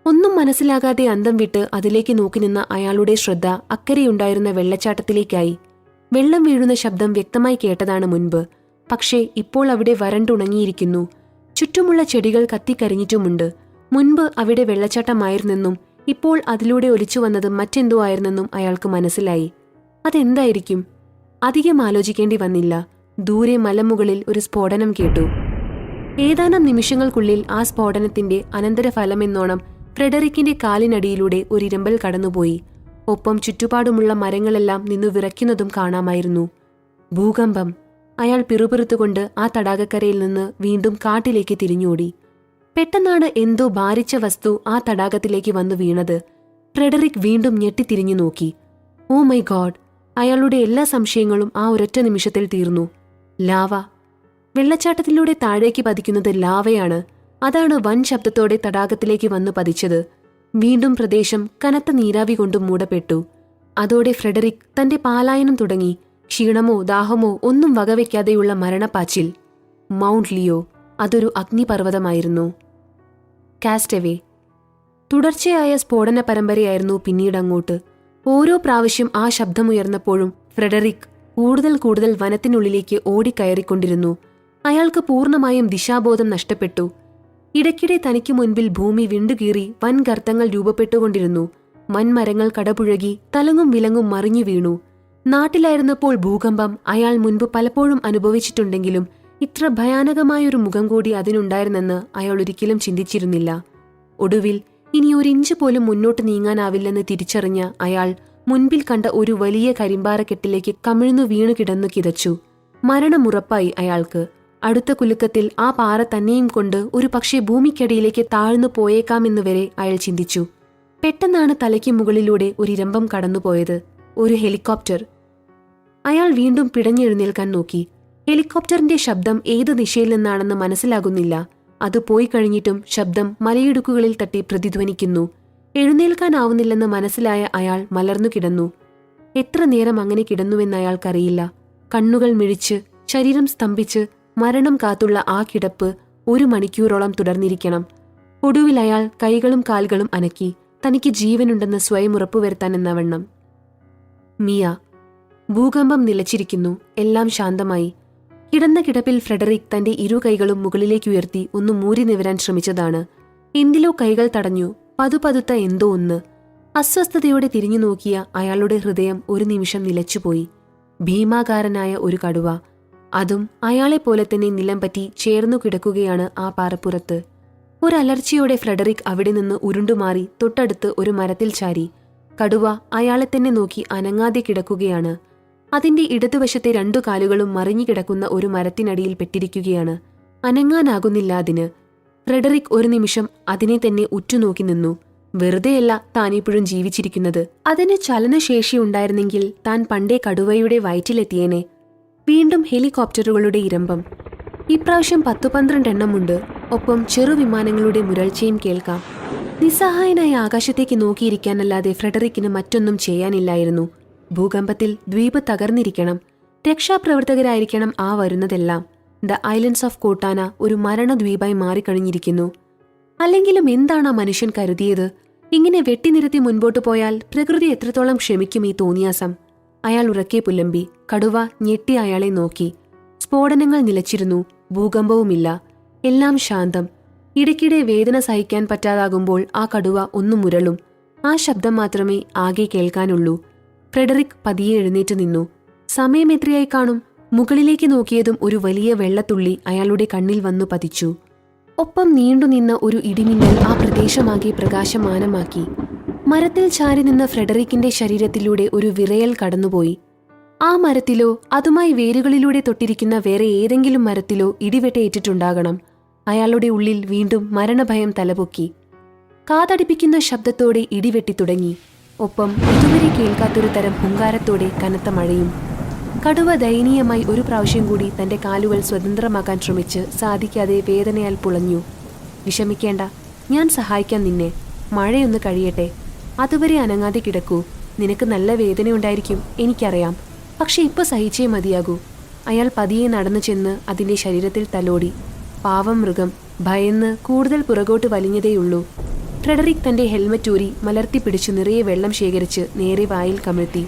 ഒന്നും മനസ്സിലാകാതെ അന്തം വിട്ട് അതിലേക്ക് നോക്കി നിന്ന അയാളുടെ ശ്രദ്ധ അക്കരെയുണ്ടായിരുന്ന വെള്ളച്ചാട്ടത്തിലേക്കായി. വെള്ളം വീഴുന്ന ശബ്ദം വ്യക്തമായി കേട്ടതാണ് മുൻപ്. പക്ഷേ ഇപ്പോൾ അവിടെ വരണ്ടുണങ്ങിയിരിക്കുന്നു. ചുറ്റുമുള്ള ചെടികൾ കത്തിക്കരിഞ്ഞിട്ടുമുണ്ട്. മുൻപ് അവിടെ വെള്ളച്ചാട്ടമായിരുന്നെന്നും ഇപ്പോൾ അതിലൂടെ ഒലിച്ചു വന്നത് മറ്റെന്തോ ആയിരുന്നെന്നും അയാൾക്ക് മനസ്സിലായി. അതെന്തായിരിക്കും? അധികം ആലോചിക്കേണ്ടി വന്നില്ല. ദൂരെ മലമുകളിൽ ഒരു സ്ഫോടനം കേട്ടു. ഏതാനും നിമിഷങ്ങൾക്കുള്ളിൽ ആ സ്ഫോടനത്തിന്റെ അനന്തരഫലമെന്നോണം ഫ്രെഡറിക്കിന്റെ കാലിനടിയിലൂടെ ഒരിരമ്പൽ കടന്നുപോയി. ഒപ്പം ചുറ്റുപാടുമുള്ള മരങ്ങളെല്ലാം നിന്നു വിറയ്ക്കുന്നതും കാണാമായിരുന്നു. ഭൂകമ്പം! അയാൾ പിറുപിറുത്തുകൊണ്ട് ആ തടാകക്കരയിൽ നിന്ന് വീണ്ടും കാട്ടിലേക്ക് തിരിഞ്ഞോടി. പെട്ടെന്നാണ് എന്തോ ഭാരിച്ച വസ്തു ആ തടാകത്തിലേക്ക് വന്നു വീണത്. ഫ്രെഡറിക് വീണ്ടും ഞെട്ടിത്തിരിഞ്ഞു നോക്കി. Oh my god! അയാളുടെ എല്ലാ സംശയങ്ങളും ആ ഒരൊറ്റ നിമിഷത്തിൽ തീർന്നു. ലാവ! വെള്ളച്ചാട്ടത്തിലൂടെ താഴേക്ക് പതിക്കുന്നത് ലാവയാണ്. അതാണ് വൻ ശബ്ദത്തോടെ തടാകത്തിലേക്ക് വന്നു പതിച്ചത്. വീണ്ടും പ്രദേശം കനത്ത നീരാവി കൊണ്ട് മൂടപ്പെട്ടു. അതോടെ ഫ്രെഡറിക് തന്റെ പലായനം തുടങ്ങി. ക്ഷീണമോ ദാഹമോ ഒന്നും വകവയ്ക്കാതെയുള്ള മരണപ്പാച്ചിൽ. മൗണ്ട് ലിയോ, അതൊരു അഗ്നിപർവ്വതമായിരുന്നു. കാസ്റ്റവേ! തുടർച്ചയായ സ്ഫോടന പരമ്പരയായിരുന്നു പിന്നീടങ്ങോട്ട്. ഓരോ പ്രാവശ്യം ആ ശബ്ദമുയർന്നപ്പോഴും ഫ്രെഡറിക് കൂടുതൽ വനത്തിനുള്ളിലേക്ക് ഓടിക്കയറിക്കൊണ്ടിരുന്നു. അയാൾക്ക് പൂർണ്ണമായും ദിശാബോധം നഷ്ടപ്പെട്ടു. ഇടയ്ക്കിടെ തനിക്ക് മുൻപിൽ ഭൂമി വിണ്ടുകീറി വൻ ഗർത്തങ്ങൾ രൂപപ്പെട്ടുകൊണ്ടിരുന്നു. മൺമരങ്ങൾ കടപുഴകി തലങ്ങും വിലങ്ങും മറിഞ്ഞു വീണു. നാട്ടിലായിരുന്നപ്പോൾ ഭൂകമ്പം അയാൾ മുൻപ് പലപ്പോഴും അനുഭവിച്ചിട്ടുണ്ടെങ്കിലും ഇത്ര ഭയാനകമായൊരു മുഖം കൂടി അതിനുണ്ടായിരുന്നെന്ന് അയാൾ ഒരിക്കലും ചിന്തിച്ചിരുന്നില്ല. ഒടുവിൽ ഇനി ഒരിഞ്ച് പോലും മുന്നോട്ട് നീങ്ങാനാവില്ലെന്ന് തിരിച്ചറിഞ്ഞ അയാൾ മുൻപിൽ കണ്ട ഒരു വലിയ കരിമ്പാറക്കെട്ടിലേക്ക് കമിഴ്ന്നു വീണു കിടന്നു കിതച്ചു. മരണമുറപ്പായി അയാൾക്ക്. അടുത്ത കുലുക്കത്തിൽ ആ പാറ തന്നെയും കൊണ്ട് ഒരു പക്ഷേ ഭൂമിക്കടിയിലേക്ക് താഴ്ന്നു പോയേക്കാമെന്ന് വരെ അയാൾ ചിന്തിച്ചു. പെട്ടെന്നാണ് തലയ്ക്ക് മുകളിലൂടെ ഒരിരമ്പം കടന്നുപോയത്. ഒരു ഹെലികോപ്റ്റർ. അയാൾ വീണ്ടും പിടഞ്ഞെഴുന്നേൽക്കാൻ നോക്കി. ഹെലികോപ്റ്ററിന്റെ ശബ്ദം ഏത് ദിശയിൽ നിന്നാണെന്ന് മനസ്സിലാകുന്നില്ല. അത് പോയി കഴിഞ്ഞിട്ടും ശബ്ദം മലയിടുക്കുകളിൽ തട്ടി പ്രതിധ്വനിക്കുന്നു. എഴുന്നേൽക്കാനാവുന്നില്ലെന്ന് മനസ്സിലായ അയാൾ മലർന്നു കിടന്നു. എത്ര നേരം അങ്ങനെ കിടന്നുവെന്ന് അയാൾക്കറിയില്ല. കണ്ണുകൾ മിഴിച്ച് ശരീരം സ്തംഭിച്ച് മരണം കാത്തുള്ള ആ കിടപ്പ് 1 മണിക്കൂറോളം തുടർന്നിരിക്കണം. ഒടുവിൽ അയാൾ കൈകളും കാലുകളും അനക്കി തനിക്ക് ജീവനുണ്ടെന്ന് സ്വയം ഉറപ്പുവരുത്താൻ എന്നവണ്ണം. മിയ! ഭൂകമ്പം നിലച്ചിരിക്കുന്നു. എല്ലാം ശാന്തമായി. കിടന്ന കിടപ്പിൽ ഫ്രെഡറിക് തന്റെ ഇരു കൈകളും മുകളിലേക്കുയർത്തി ഒന്ന് മൂരി നിവരാൻ ശ്രമിച്ചതാണ്. എന്തിലോ കൈകൾ തടഞ്ഞു. പതുപതുത്ത എന്തോ ഒന്ന്. അസ്വസ്ഥതയോടെ തിരിഞ്ഞു നോക്കിയ അയാളുടെ ഹൃദയം ഒരു നിമിഷം നിലച്ചുപോയി. ഭീമാകാരനായ ഒരു കടുവ, അതും അയാളെപ്പോലെ തന്നെ നിലംപറ്റി ചേർന്നു കിടക്കുകയാണ് ആ പാറപ്പുറത്ത്. ഒരലർച്ചയോടെ ഫ്രെഡറിക് അവിടെ നിന്ന് ഉരുണ്ടുമാറി തൊട്ടടുത്ത് ഒരു മരത്തിൽ ചാരി. കടുവ അയാളെ തന്നെ നോക്കി അനങ്ങാതെ കിടക്കുകയാണ്. അതിന്റെ ഇടതുവശത്തെ 2 കാലുകളും മറിഞ്ഞു കിടക്കുന്ന ഒരു മരത്തിനടിയിൽ പെട്ടിരിക്കുകയാണ്. അനങ്ങാനാകുന്നില്ല അതിന്. ഫ്രെഡറിക് ഒരു നിമിഷം അതിനെ തന്നെ ഉറ്റുനോക്കി നിന്നു. വെറുതെയല്ല താനിപ്പോഴും ജീവിച്ചിരിക്കുന്നത്. അതിന് ചലനശേഷി ഉണ്ടായിരുന്നെങ്കിൽ താൻ പണ്ടേ കടുവയുടെ വയറ്റിലെത്തിയേനെ. വീണ്ടും ഹെലികോപ്റ്ററുകളുടെ ഇരമ്പം. ഇപ്രാവശ്യം 10-12 എണ്ണമുണ്ട്. ഒപ്പം ചെറുവിമാനങ്ങളുടെ മുരൾച്ചയും കേൾക്കാം. നിസ്സഹായനായ ആകാശത്തേക്ക് നോക്കിയിരിക്കാനല്ലാതെ ഫ്രെഡറിക്കിന് മറ്റൊന്നും ചെയ്യാനില്ലായിരുന്നു. ഭൂകമ്പത്തിൽ ദ്വീപ് തകർന്നിരിക്കണം. രക്ഷാപ്രവർത്തകരായിരിക്കണം ആ വരുന്നതെല്ലാം. ദ ഐലൻഡ്സ് ഓഫ് കോട്ടാന ഒരു മരണദ്വീപായി മാറിക്കഴിഞ്ഞിരിക്കുന്നു. അല്ലെങ്കിലും എന്താണ് ആ മനുഷ്യൻ കരുതിയത്? ഇങ്ങനെ വെട്ടിനിരത്തി മുൻപോട്ടു പോയാൽ പ്രകൃതി എത്രത്തോളം ക്ഷമിക്കും ഈ തോന്നിയാസം? അയാൾ ഉറക്കെ പുലമ്പി. കടുവ ഞെട്ടി അയാളെ നോക്കി. സ്ഫോടനങ്ങൾ നിലച്ചിരുന്നു. ഭൂകമ്പവുമില്ല. എല്ലാം ശാന്തം. ഇടയ്ക്കിടെ വേദന സഹിക്കാൻ പറ്റാതാകുമ്പോൾ ആ കടുവ ഒന്നു മുരളും. ആ ശബ്ദം മാത്രമേ ആകെ കേൾക്കാനുള്ളൂ. ഫ്രെഡറിക് പതിയെ എഴുന്നേറ്റ് നിന്നു. സമയം എത്രയായി കാണും? മുകളിലേക്ക് നോക്കിയതും ഒരു വലിയ വെള്ളത്തുള്ളി അയാളുടെ കണ്ണിൽ വന്നു പതിച്ചു. ഒപ്പം നീണ്ടുനിന്ന ഒരു ഇടിമിന്നൽ ആ പ്രദേശമാകെ പ്രകാശമാനമാക്കി. മരത്തിൽ ചാരി നിന്ന ഫ്രെഡറിക്കിന്റെ ശരീരത്തിലൂടെ ഒരു വിറയൽ കടന്നുപോയി. ആ മരത്തിലോ അതുമായി വേരുകളിലൂടെ തൊട്ടിരിക്കുന്ന വേറെ ഏതെങ്കിലും മരത്തിലോ ഇടിവെട്ടേറ്റിട്ടുണ്ടാകണം. അയാളുടെ ഉള്ളിൽ വീണ്ടും മരണഭയം തലപൊക്കി. കാതടിപ്പിക്കുന്ന ശബ്ദത്തോടെ ഇടിവെട്ടി തുടങ്ങി. ഒപ്പം ഇതുവരെ കേൾക്കാത്തൊരു തരം ഹുങ്കാരത്തോടെ കനത്ത മഴയും. കടുവ ദയനീയമായി ഒരു പ്രാവശ്യം കൂടി തന്റെ കാലുകൾ സ്വതന്ത്രമാക്കാൻ ശ്രമിച്ച് സാധിക്കാതെ വേദനയാൽ പുളഞ്ഞു. വിഷമിക്കേണ്ട, ഞാൻ സഹായിക്കാം നിന്നെ. മഴയൊന്ന് കഴിയട്ടെ. അതുവരെ അനങ്ങാതെ കിടക്കൂ. നിനക്ക് നല്ല വേദനയുണ്ടായിരിക്കും, എനിക്കറിയാം. പക്ഷെ ഇപ്പൊ സഹിച്ചേ മതിയാകൂ. അയാൾ പതിയെ നടന്നു ചെന്ന് അതിന്റെ ശരീരത്തിൽ തലോടി. പാവം മൃഗം ഭയന്ന് കൂടുതൽ പുറകോട്ട് വലിഞ്ഞതേയുള്ളൂ. ഫ്രെഡറിക് തന്റെ ഹെൽമറ്റ് ഊരി മലർത്തിപ്പിടിച്ചു നിറയെ വെള്ളം ശേഖരിച്ച് നേരെ വായിൽ കമിഴ്ത്തി.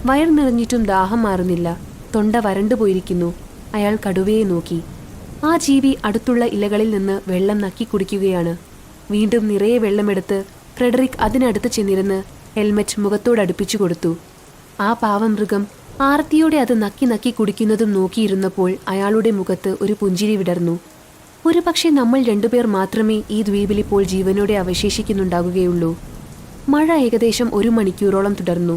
വയർ നിറഞ്ഞിട്ടും ദാഹം മാറുന്നില്ല. തൊണ്ട വരണ്ടുപോയിരിക്കുന്നു. അയാൾ കടുവയെ നോക്കി. ആ ജീവി അടുത്തുള്ള ഇലകളിൽ നിന്ന് വെള്ളം നക്കി കുടിക്കുകയാണ്. വീണ്ടും നിറയെ വെള്ളമെടുത്ത് ഫ്രെഡറിക് അതിനടുത്ത് ചെന്നിരുന്ന് ഹെൽമറ്റ് മുഖത്തോടടുപ്പിച്ചു കൊടുത്തു. ആ പാവം മൃഗം ആർത്തിയോടെ അത് നക്കി നക്കി കുടിക്കുന്നതും നോക്കിയിരുന്നപ്പോൾ അയാളുടെ മുഖത്ത് ഒരു പുഞ്ചിരി വിടർന്നു. ഒരുപക്ഷെ നമ്മൾ 2 പേർ മാത്രമേ ഈ ദ്വീപിലിപ്പോൾ ജീവനോടെ അവശേഷിക്കുന്നുണ്ടാകുകയുള്ളൂ. മഴ ഏകദേശം 1 മണിക്കൂറോളം തുടർന്നു.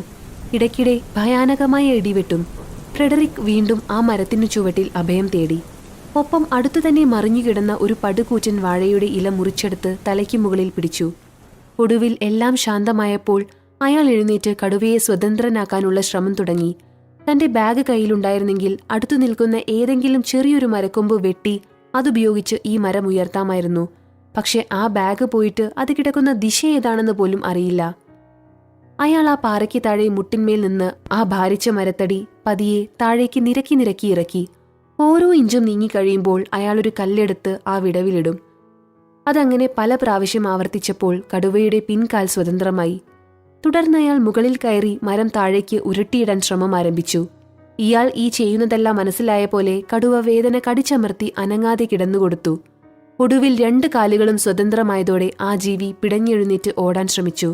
ഇടയ്ക്കിടെ ഭയാനകമായ ഇടിവെട്ടും. ഫ്രെഡറിക് വീണ്ടും ആ മരത്തിനു ചുവട്ടിൽ അഭയം തേടി. ഒപ്പം അടുത്തുതന്നെ മറിഞ്ഞുകിടന്ന ഒരു പടുകൂറ്റൻ വാഴയുടെ ഇല മുറിച്ചെടുത്ത് തലയ്ക്ക് മുകളിൽ പിടിച്ചു. ഒടുവിൽ എല്ലാം ശാന്തമായപ്പോൾ അയാൾ എഴുന്നേറ്റ് കടുവയെ സ്വതന്ത്രനാക്കാനുള്ള ശ്രമം തുടങ്ങി. തന്റെ ബാഗ് കയ്യിലുണ്ടായിരുന്നെങ്കിൽ അടുത്തു നിൽക്കുന്ന ഏതെങ്കിലും ചെറിയൊരു മരക്കൊമ്പ് വെട്ടി അതുപയോഗിച്ച് ഈ മരം ഉയർത്താമായിരുന്നു. പക്ഷെ ആ ബാഗ് പോയിട്ട് അത് കിടക്കുന്ന ദിശ ഏതാണെന്ന് പോലും അറിയില്ല. അയാൾ ആ പാറയ്ക്ക് താഴെ മുട്ടിന്മേൽ നിന്ന് ആ ഭാരിച്ച മരത്തടി പതിയെ താഴേക്ക് നിരക്കി നിരക്കി ഇറക്കി. ഓരോ ഇഞ്ചും നീങ്ങിക്കഴിയുമ്പോൾ അയാളൊരു കല്ലെടുത്ത് ആ വിടവിലിടും. അതങ്ങനെ പല പ്രാവശ്യം ആവർത്തിച്ചപ്പോൾ കടുവയുടെ പിൻകാൽ സ്വതന്ത്രമായി. തുടർന്ന് അയാൾ മുകളിൽ കയറി മരം താഴേക്ക് ഉരുട്ടിയിടാൻ ശ്രമം ആരംഭിച്ചു. ഇയാൾ ഈ ചെയ്യുന്നതെല്ലാം മനസ്സിലായ പോലെ കടുവ വേദന കടിച്ചമർത്തി അനങ്ങാതെ കിടന്നുകൊടുത്തു. ഒടുവിൽ 2 കാലുകളും സ്വതന്ത്രമായതോടെ ആ ജീവി പിടഞ്ഞെഴുന്നേറ്റ് ഓടാൻ ശ്രമിച്ചു.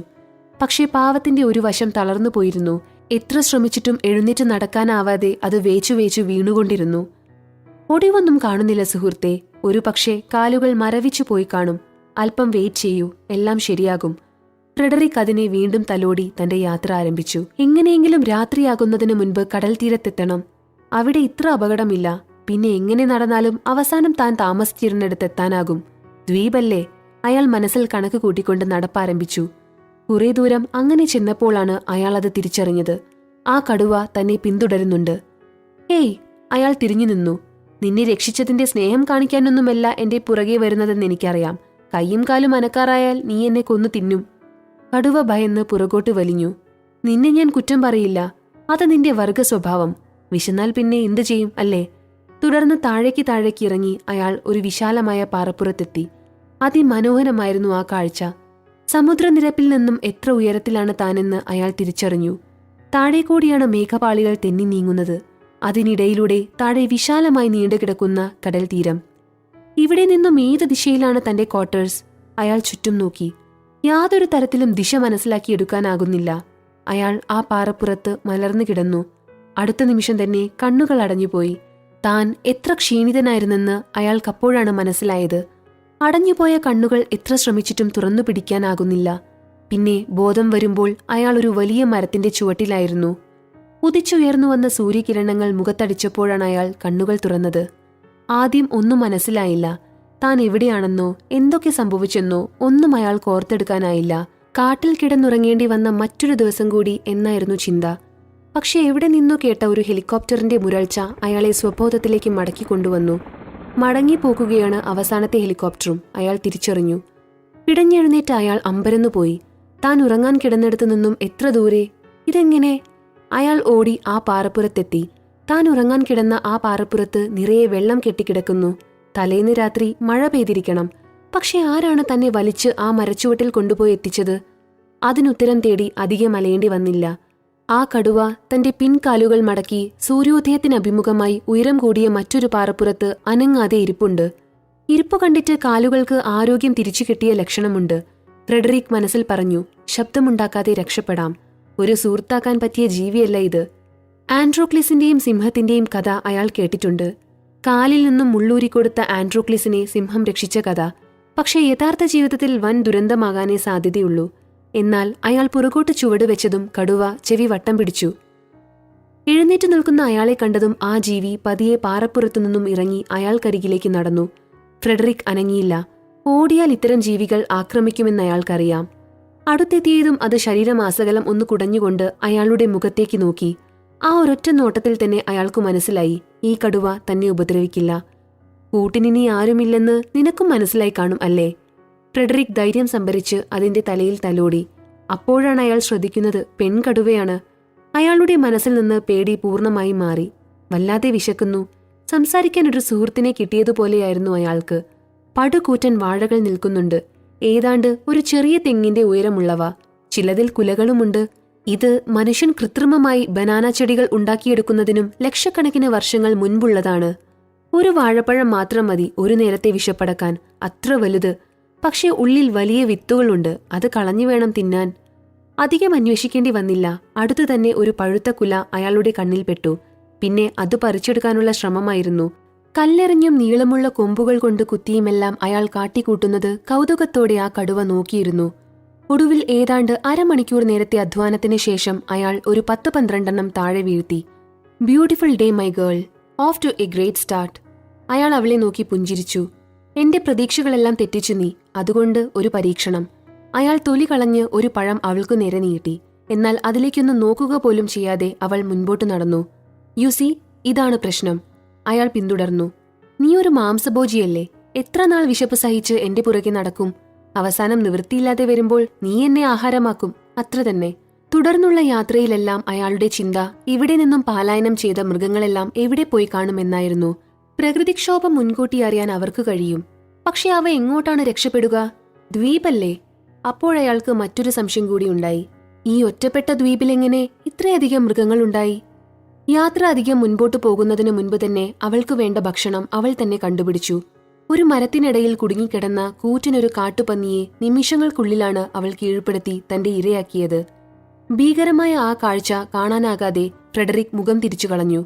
പക്ഷേ പാവത്തിന്റെ ഒരു വശം തളർന്നു പോയിരുന്നു. എത്ര ശ്രമിച്ചിട്ടും എഴുന്നേറ്റ് നടക്കാനാവാതെ അത് വേച്ചു വീണുകൊണ്ടിരുന്നു. ഒടിവൊന്നും കാണുന്നില്ല സുഹൃത്തെ. ഒരു പക്ഷേ കാലുകൾ മരവിച്ചു പോയി കാണും. അല്പം വെയിറ്റ് ചെയ്യൂ, എല്ലാം ശരിയാകും. ഫ്രെഡറിക് അതിനെ വീണ്ടും തലോടി തന്റെ യാത്ര ആരംഭിച്ചു. എങ്ങനെയെങ്കിലും രാത്രിയാകുന്നതിന് മുൻപ് കടൽ തീരത്തെത്തണം. അവിടെ ഇത്ര അപകടമില്ല. പിന്നെ എങ്ങനെ നടന്നാലും അവസാനം താൻ താമസിച്ചിരുന്നിടത്തെത്താനാകും. ദ്വീപല്ലേ? അയാൾ മനസ്സിൽ കണക്ക് കൂട്ടിക്കൊണ്ട് നടപ്പാരംഭിച്ചു. കുറെ ദൂരം അങ്ങനെ ചെന്നപ്പോഴാണ് അയാൾ അത് തിരിച്ചറിഞ്ഞത്. ആ കടുവ തന്നെ പിന്തുടരുന്നുണ്ട്. ഏയ്! അയാൾ തിരിഞ്ഞു നിന്നു. നിന്നെ രക്ഷിച്ചതിന്റെ സ്നേഹം കാണിക്കാനൊന്നുമല്ല എന്റെ പുറകെ വരുന്നതെന്ന് എനിക്കറിയാം. കൈയും കാലും അനക്കാറായാൽ നീ എന്നെ കൊന്നു തിന്നും. കടുവ ഭയന്ന് പുറകോട്ട് വലിഞ്ഞു. നിന്നെ ഞാൻ കുറ്റം പറയില്ല. അത് നിന്റെ വർഗ സ്വഭാവം. വിശന്നാൽ പിന്നെ എന്തു ചെയ്യും അല്ലേ? തുടർന്ന് താഴേക്ക് ഇറങ്ങി അയാൾ ഒരു വിശാലമായ പാറപ്പുറത്തെത്തി. അതിമനോഹരമായിരുന്നു ആ കാഴ്ച. സമുദ്രനിരപ്പിൽ നിന്നും എത്ര ഉയരത്തിലാണ് താനെന്ന് അയാൾ തിരിച്ചറിഞ്ഞു. താഴെ കൂടിയാണ് മേഘപാളികൾ തെന്നി നീങ്ങുന്നത്. അതിനിടയിലൂടെ താഴെ വിശാലമായി നീണ്ടുകിടക്കുന്ന കടൽ തീരം. ഇവിടെ നിന്നും ഏത് ദിശയിലാണ് തന്റെ ക്വാർട്ടേഴ്സ്? അയാൾ ചുറ്റും നോക്കി. യാതൊരു തരത്തിലും ദിശ മനസ്സിലാക്കിയെടുക്കാനാകുന്നില്ല. അയാൾ ആ പാറപ്പുറത്ത് മലർന്നു കിടന്നു. അടുത്ത നിമിഷം തന്നെ കണ്ണുകൾ അടഞ്ഞുപോയി. താൻ എത്ര ക്ഷീണിതനായിരുന്നെന്ന് അയാൾക്കപ്പോഴാണ് മനസ്സിലായത്. അടഞ്ഞുപോയ കണ്ണുകൾ എത്ര ശ്രമിച്ചിട്ടും തുറന്നു പിടിക്കാനാകുന്നില്ല. പിന്നെ ബോധം വരുമ്പോൾ അയാൾ ഒരു വലിയ മരത്തിന്റെ ചുവട്ടിലായിരുന്നു. ഉദിച്ചുയർന്നു വന്ന സൂര്യകിരണങ്ങൾ മുഖത്തടിച്ചപ്പോഴാണ് അയാൾ കണ്ണുകൾ തുറന്നത്. ആദ്യം ഒന്നും മനസ്സിലായില്ല. താൻ എവിടെയാണെന്നോ എന്തൊക്കെ സംഭവിച്ചെന്നോ ഒന്നും അയാൾ കോർത്തെടുക്കാനായില്ല. കാട്ടിൽ കിടന്നുറങ്ങേണ്ടി വന്ന മറ്റൊരു ദിവസം കൂടി എന്നായിരുന്നു ചിന്ത. പക്ഷെ എവിടെ നിന്നോ കേട്ട ഒരു ഹെലികോപ്റ്ററിന്റെ മുരൾച്ച അയാളെ സ്വബോധത്തിലേക്ക് മടക്കിക്കൊണ്ടുവന്നു. മടങ്ങിപ്പോക്കുകയാണ് അവസാനത്തെ ഹെലികോപ്റ്ററും അയാൾ തിരിച്ചറിഞ്ഞു. പിടഞ്ഞെഴുന്നേറ്റ് അയാൾ അമ്പരന്നുപോയി. താൻ ഉറങ്ങാൻ കിടന്നിടത്തു നിന്നും എത്ര ദൂരെ? ഇതെങ്ങനെ? അയാൾ ഓടി ആ പാറപ്പുറത്തെത്തി. താൻ ഉറങ്ങാൻ കിടന്ന ആ പാറപ്പുറത്ത് നിറയെ വെള്ളം കെട്ടിക്കിടക്കുന്നു. തലേന്ന് രാത്രി മഴ പെയ്തിരിക്കണം. പക്ഷെ ആരാണ് തന്നെ വലിച്ച് ആ മരച്ചുവട്ടിൽ കൊണ്ടുപോയി എത്തിച്ചത്? അതിനുത്തരം തേടി അധികം അലയേണ്ടി വന്നില്ല. ആ കടുവ തന്റെ പിൻകാലുകൾ മടക്കി സൂര്യോദയത്തിനഭിമുഖമായി ഉയരം കൂടിയ മറ്റൊരു പാറപ്പുറത്ത് അനങ്ങാതെ ഇരിപ്പുണ്ട്. ഇരിപ്പു കണ്ടിട്ട് കാലുകൾക്ക് ആരോഗ്യം തിരിച്ചു കിട്ടിയ ലക്ഷണമുണ്ട്. ഫ്രെഡറിക് മനസ്സിൽ പറഞ്ഞു, ശബ്ദമുണ്ടാക്കാതെ രക്ഷപ്പെടാം. ഒരു സുഹൃത്താക്കാൻ പറ്റിയ ജീവിയല്ല ഇത്. ആൻഡ്രോക്ലിസിന്റെയും സിംഹത്തിന്റെയും കഥ അയാൾ കേട്ടിട്ടുണ്ട്. കാലിൽ നിന്നും മുള്ളൂരിക്കൊടുത്ത ആൻഡ്രോക്ലിസിനെ സിംഹം രക്ഷിച്ച കഥ. പക്ഷേ യഥാർത്ഥ ജീവിതത്തിൽ വൻ ദുരന്തമാകാനേ സാധ്യതയുള്ളൂ. എന്നാൽ അയാൾ പുറകോട്ട് ചുവട് വെച്ചതും കടുവ ചെവി വട്ടം പിടിച്ചു. എഴുന്നേറ്റ് നിൽക്കുന്ന അയാളെ കണ്ടതും ആ ജീവി പതിയെ പാറപ്പുറത്തുനിന്നും ഇറങ്ങി അയാൾക്കരികിലേക്ക് നടന്നു. ഫ്രെഡറിക് അനങ്ങിയില്ല. ഓടിയാൽ ഇത്തരം ജീവികൾ ആക്രമിക്കുമെന്ന് അയാൾക്കറിയാം. അടുത്തെത്തിയതും അത് ശരീരമാസകലം ഒന്ന് കുടഞ്ഞുകൊണ്ട് അയാളുടെ മുഖത്തേക്ക് നോക്കി. ആ ഒരൊറ്റ നോട്ടത്തിൽ തന്നെ അയാൾക്ക് മനസ്സിലായി, ഈ കടുവ തന്നെ ഉപദ്രവിക്കില്ല. കൂട്ടിനിനി ആരുമില്ലെന്ന് നിനക്കും മനസ്സിലായി കാണും അല്ലേ? ഫ്രെഡറിക് ധൈര്യം സംഭരിച്ച് അതിന്റെ തലയിൽ തലോടി. അപ്പോഴാണ് അയാൾ ശ്രദ്ധിക്കുന്നത് പെൺകടുവയാണ്. അയാളുടെ മനസ്സിൽ നിന്ന് പേടി പൂർണ്ണമായി മാറി. വല്ലാതെ വിശക്കുന്നു. സംസാരിക്കാൻ ഒരു സുഹൃത്തിനെ കിട്ടിയതുപോലെയായിരുന്നു അയാൾക്ക്. പടുകൂറ്റൻ വാഴകൾ നിൽക്കുന്നുണ്ട്. ഏതാണ്ട് ഒരു ചെറിയ തെങ്ങിന്റെ ഉയരമുള്ളവ. ചിലതിൽ കുലകളുമുണ്ട്. ഇത് മനുഷ്യൻ കൃത്രിമമായി ബനാന ചെടികൾ ഉണ്ടാക്കിയെടുക്കുന്നതിനും ലക്ഷക്കണക്കിന് വർഷങ്ങൾ മുൻപുള്ളതാണ്. ഒരു വാഴപ്പഴം മാത്രം മതി ഒരു നേരത്തെ വിശപ്പടക്കാൻ. അത്ര വലുത്. പക്ഷെ ഉള്ളിൽ വലിയ വിത്തുകളുണ്ട്. അത് കളഞ്ഞു വേണം തിന്നാൻ. അധികം അന്വേഷിക്കേണ്ടി വന്നില്ല. അടുത്തു തന്നെ ഒരു പഴുത്ത കുല അയാളുടെ കണ്ണിൽപ്പെട്ടു. പിന്നെ അത് പറിച്ചെടുക്കാനുള്ള ശ്രമമായിരുന്നു. കല്ലെറിഞ്ഞും നീളമുള്ള കൊമ്പുകൾ കൊണ്ട് കുത്തിയുമെല്ലാം അയാൾ കാട്ടിക്കൂട്ടുന്നത് കൗതുകത്തോടെ ആ കടുവ നോക്കിയിരുന്നു. ഒടുവിൽ ഏതാണ്ട് അരമണിക്കൂർ നേരത്തെ അധ്വാനത്തിന് ശേഷം അയാൾ ഒരു 10-12 താഴെ വീഴ്ത്തി. Beautiful day my girl, of two A great start. അയാൾ അവളെ നോക്കി പുഞ്ചിരിച്ചു. എന്റെ പ്രതീക്ഷകളെല്ലാം തെറ്റിച്ചു നീ. അതുകൊണ്ട് ഒരു പരീക്ഷണം. അയാൾ തൊലി കളഞ്ഞ് ഒരു പഴം അവൾക്കു നേരെ നീട്ടി. എന്നാൽ അതിലേക്കൊന്നും നോക്കുക പോലും ചെയ്യാതെ അവൾ മുൻപോട്ട് നടന്നു. യു സി, ഇതാണ് പ്രശ്നം. അയാൾ പിന്തുടർന്നു. നീ ഒരു മാംസഭോജിയല്ലേ? എത്ര നാൾ വിശപ്പ് സഹിച്ച് എന്റെ പുറകെ നടക്കും? അവസാനം നിവൃത്തിയില്ലാതെ വരുമ്പോൾ നീ എന്നെ ആഹാരമാക്കും. അത്ര തന്നെ. തുടർന്നുള്ള യാത്രയിലെല്ലാം അയാളുടെ ചിന്ത ഇവിടെ നിന്നും പലായനം ചെയ്ത മൃഗങ്ങളെല്ലാം എവിടെ പോയി കാണുമെന്നായിരുന്നു. പ്രകൃതിക്ഷോഭം മുൻകൂട്ടി അറിയാൻ അവർക്ക് കഴിയും. പക്ഷെ അവ എങ്ങോട്ടാണ് രക്ഷപ്പെടുക? ദ്വീപല്ലേ? അപ്പോഴയാൾക്ക് മറ്റൊരു സംശയം കൂടി ഉണ്ടായി. ഈ ഒറ്റപ്പെട്ട ദ്വീപിലെങ്ങനെ ഇത്രയധികം മൃഗങ്ങളുണ്ടായി? യാത്ര അധികം മുൻപോട്ടു പോകുന്നതിനു മുൻപ് തന്നെ അവൾക്ക് വേണ്ട ഭക്ഷണം അവൾ തന്നെ കണ്ടുപിടിച്ചു. ഒരു മരത്തിനിടയിൽ കുടുങ്ങിക്കിടന്ന കൂറ്റിനൊരു കാട്ടുപന്നിയെ നിമിഷങ്ങൾക്കുള്ളിലാണ് അവൾ കീഴ്പ്പെടുത്തി തന്റെ ഇരയാക്കിയത്. ഭീകരമായ ആ കാഴ്ച കാണാനാകാതെ ഫ്രെഡറിക് മുഖം തിരിച്ചു കളഞ്ഞു.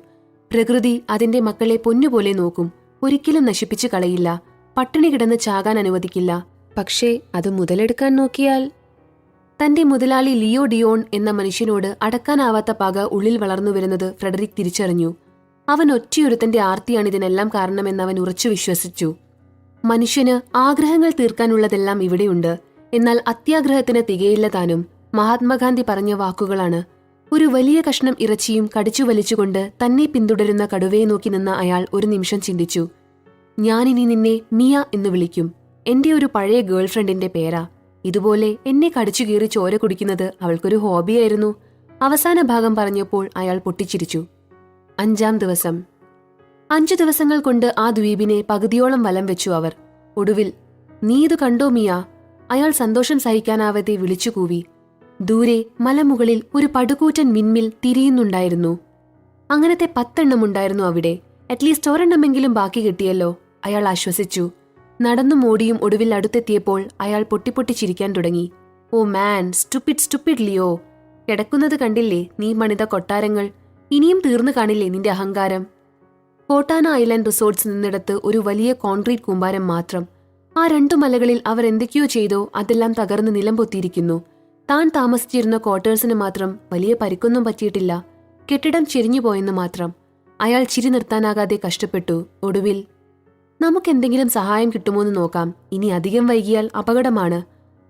പ്രകൃതി അതിന്റെ മക്കളെ പൊന്നുപോലെ നോക്കും. ഒരിക്കലും നശിപ്പിച്ചു കളയില്ല. പട്ടിണി കിടന്ന് ചാകാൻ അനുവദിക്കില്ല. പക്ഷേ അത് മുതലെടുക്കാൻ നോക്കിയാൽ? തന്റെ മുതലാളി ലിയോ ഡിയോൺ എന്ന മനുഷ്യനോട് അടക്കാനാവാത്ത പക ഉള്ളിൽ വളർന്നുവരുന്നത് ഫ്രെഡറിക് തിരിച്ചറിഞ്ഞു. അവൻ ഒറ്റയൊരുത്തന്റെ ആർത്തിയാണിതിനെല്ലാം കാരണമെന്നവൻ ഉറച്ചു വിശ്വസിച്ചു. മനുഷ്യന് ആഗ്രഹങ്ങൾ തീർക്കാനുള്ളതെല്ലാം ഇവിടെയുണ്ട്. എന്നാൽ അത്യാഗ്രഹത്തിന് തികയില്ല താനും. മഹാത്മാഗാന്ധി പറഞ്ഞ വാക്കുകളാണ്. ഒരു വലിയ കഷ്ണം ഇറച്ചിയും കടിച്ചു വലിച്ചുകൊണ്ട് തന്നെ പിന്തുടരുന്ന കടുവയെ നോക്കി നിന്ന അയാൾ ഒരു നിമിഷം ചിന്തിച്ചു. ഞാനിനി നിന്നെ മിയ എന്ന് വിളിക്കും. എന്റെ ഒരു പഴയ ഗേൾഫ്രണ്ടിന്റെ പേരാ. ഇതുപോലെ എന്നെ കടിച്ചുകീറി ചോര കുടിക്കുന്നത് അവൾക്കൊരു ഹോബിയായിരുന്നു. അവസാന ഭാഗം പറഞ്ഞപ്പോൾ അയാൾ പൊട്ടിച്ചിരിച്ചു. 5-ാം ദിവസം. 5 ദിവസങ്ങൾ കൊണ്ട് ആ ദ്വീപിനെ പകുതിയോളം വലം വെച്ചു അവർ. ഒടുവിൽ, നീ ഇത് കണ്ടോ മിയ? അയാൾ സന്തോഷം സഹിക്കാനാവാതെ വിളിച്ചുകൂവി. ദൂരെ മലമുകളിൽ ഒരു പടുകൂറ്റൻ മിന്മിൽ തിരിയുന്നുണ്ടായിരുന്നു. അങ്ങനത്തെ 10 ഉണ്ടായിരുന്നു അവിടെ. അറ്റ്ലീസ്റ്റ് ഒരെണ്ണമെങ്കിലും ബാക്കി കിട്ടിയല്ലോ. അയാൾ ആശ്വസിച്ചു. നടന്നും ഓടിയും ഒടുവിൽ അടുത്തെത്തിയപ്പോൾ അയാൾ പൊട്ടിപ്പൊട്ടി ചിരിക്കാൻ തുടങ്ങി. ഓ മാൻ, സ്റ്റുപ്പിഡ് ലിയോ. കിടക്കുന്നത് കണ്ടില്ലേ നീ പണിത കൊട്ടാരങ്ങൾ? ഇനിയും തീർന്നു കാണില്ലേ നിന്റെ അഹങ്കാരം? കോട്ടാന ഐലൻഡ് റിസോർട്ട്സ് നിന്നിടത്ത് ഒരു വലിയ കോൺക്രീറ്റ് കൂമ്പാരം മാത്രം. ആ 2 മലകളിൽ അവർ എന്തൊക്കെയോ ചെയ്തോ അതെല്ലാം തകർന്ന് നിലംപൊത്തിയിരിക്കുന്നു. താൻ താമസിച്ചിരുന്ന ക്വാർട്ടേഴ്സിന് മാത്രം വലിയ പരിക്കൊന്നും പറ്റിയിട്ടില്ല. കെട്ടിടം ചെരിഞ്ഞുപോയെന്ന് മാത്രം. അയാൾ ചിരി നിർത്താനാകാതെ കഷ്ടപ്പെട്ടു. ഒടുവിൽ, നമുക്കെന്തെങ്കിലും സഹായം കിട്ടുമോന്ന് നോക്കാം. ഇനി അധികം വൈകിയാൽ അപകടമാണ്.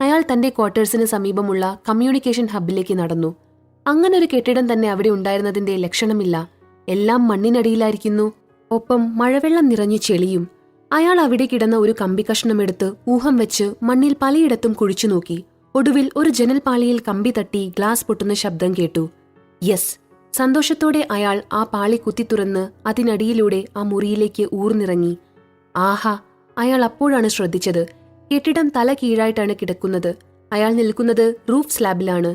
അയാൾ തന്റെ ക്വാർട്ടേഴ്സിന് സമീപമുള്ള കമ്മ്യൂണിക്കേഷൻ ഹബ്ബിലേക്ക് നടന്നു. അങ്ങനൊരു കെട്ടിടം തന്നെ അവിടെ ഉണ്ടായിരുന്നതിന്റെ ലക്ഷണമില്ല. എല്ലാം മണ്ണിനടിയിലായിരിക്കുന്നു. ഒപ്പം മഴവെള്ളം നിറഞ്ഞു ചെളിയും. അയാൾ അവിടെ കിടന്ന ഒരു കമ്പിക്കഷ്ണമെടുത്ത് ഊഹം വെച്ച് മണ്ണിൽ പലയിടത്തും കുഴിച്ചു നോക്കി. ഒടുവിൽ ഒരു ജനൽപാളിയിൽ കമ്പി തട്ടി ഗ്ലാസ് പൊട്ടുന്ന ശബ്ദം കേട്ടു. യെസ്! സന്തോഷത്തോടെ അയാൾ ആ പാളി കുത്തിത്തുറന്ന് അതിനടിയിലൂടെ ആ മുറിയിലേക്ക് ഊർന്നിറങ്ങി. ആഹാ! അയാൾ അപ്പോഴാണ് ശ്രദ്ധിച്ചത്, കെട്ടിടം തല കീഴായിട്ടാണ് കിടക്കുന്നത്. അയാൾ നിൽക്കുന്നത് റൂഫ് സ്ലാബിലാണ്.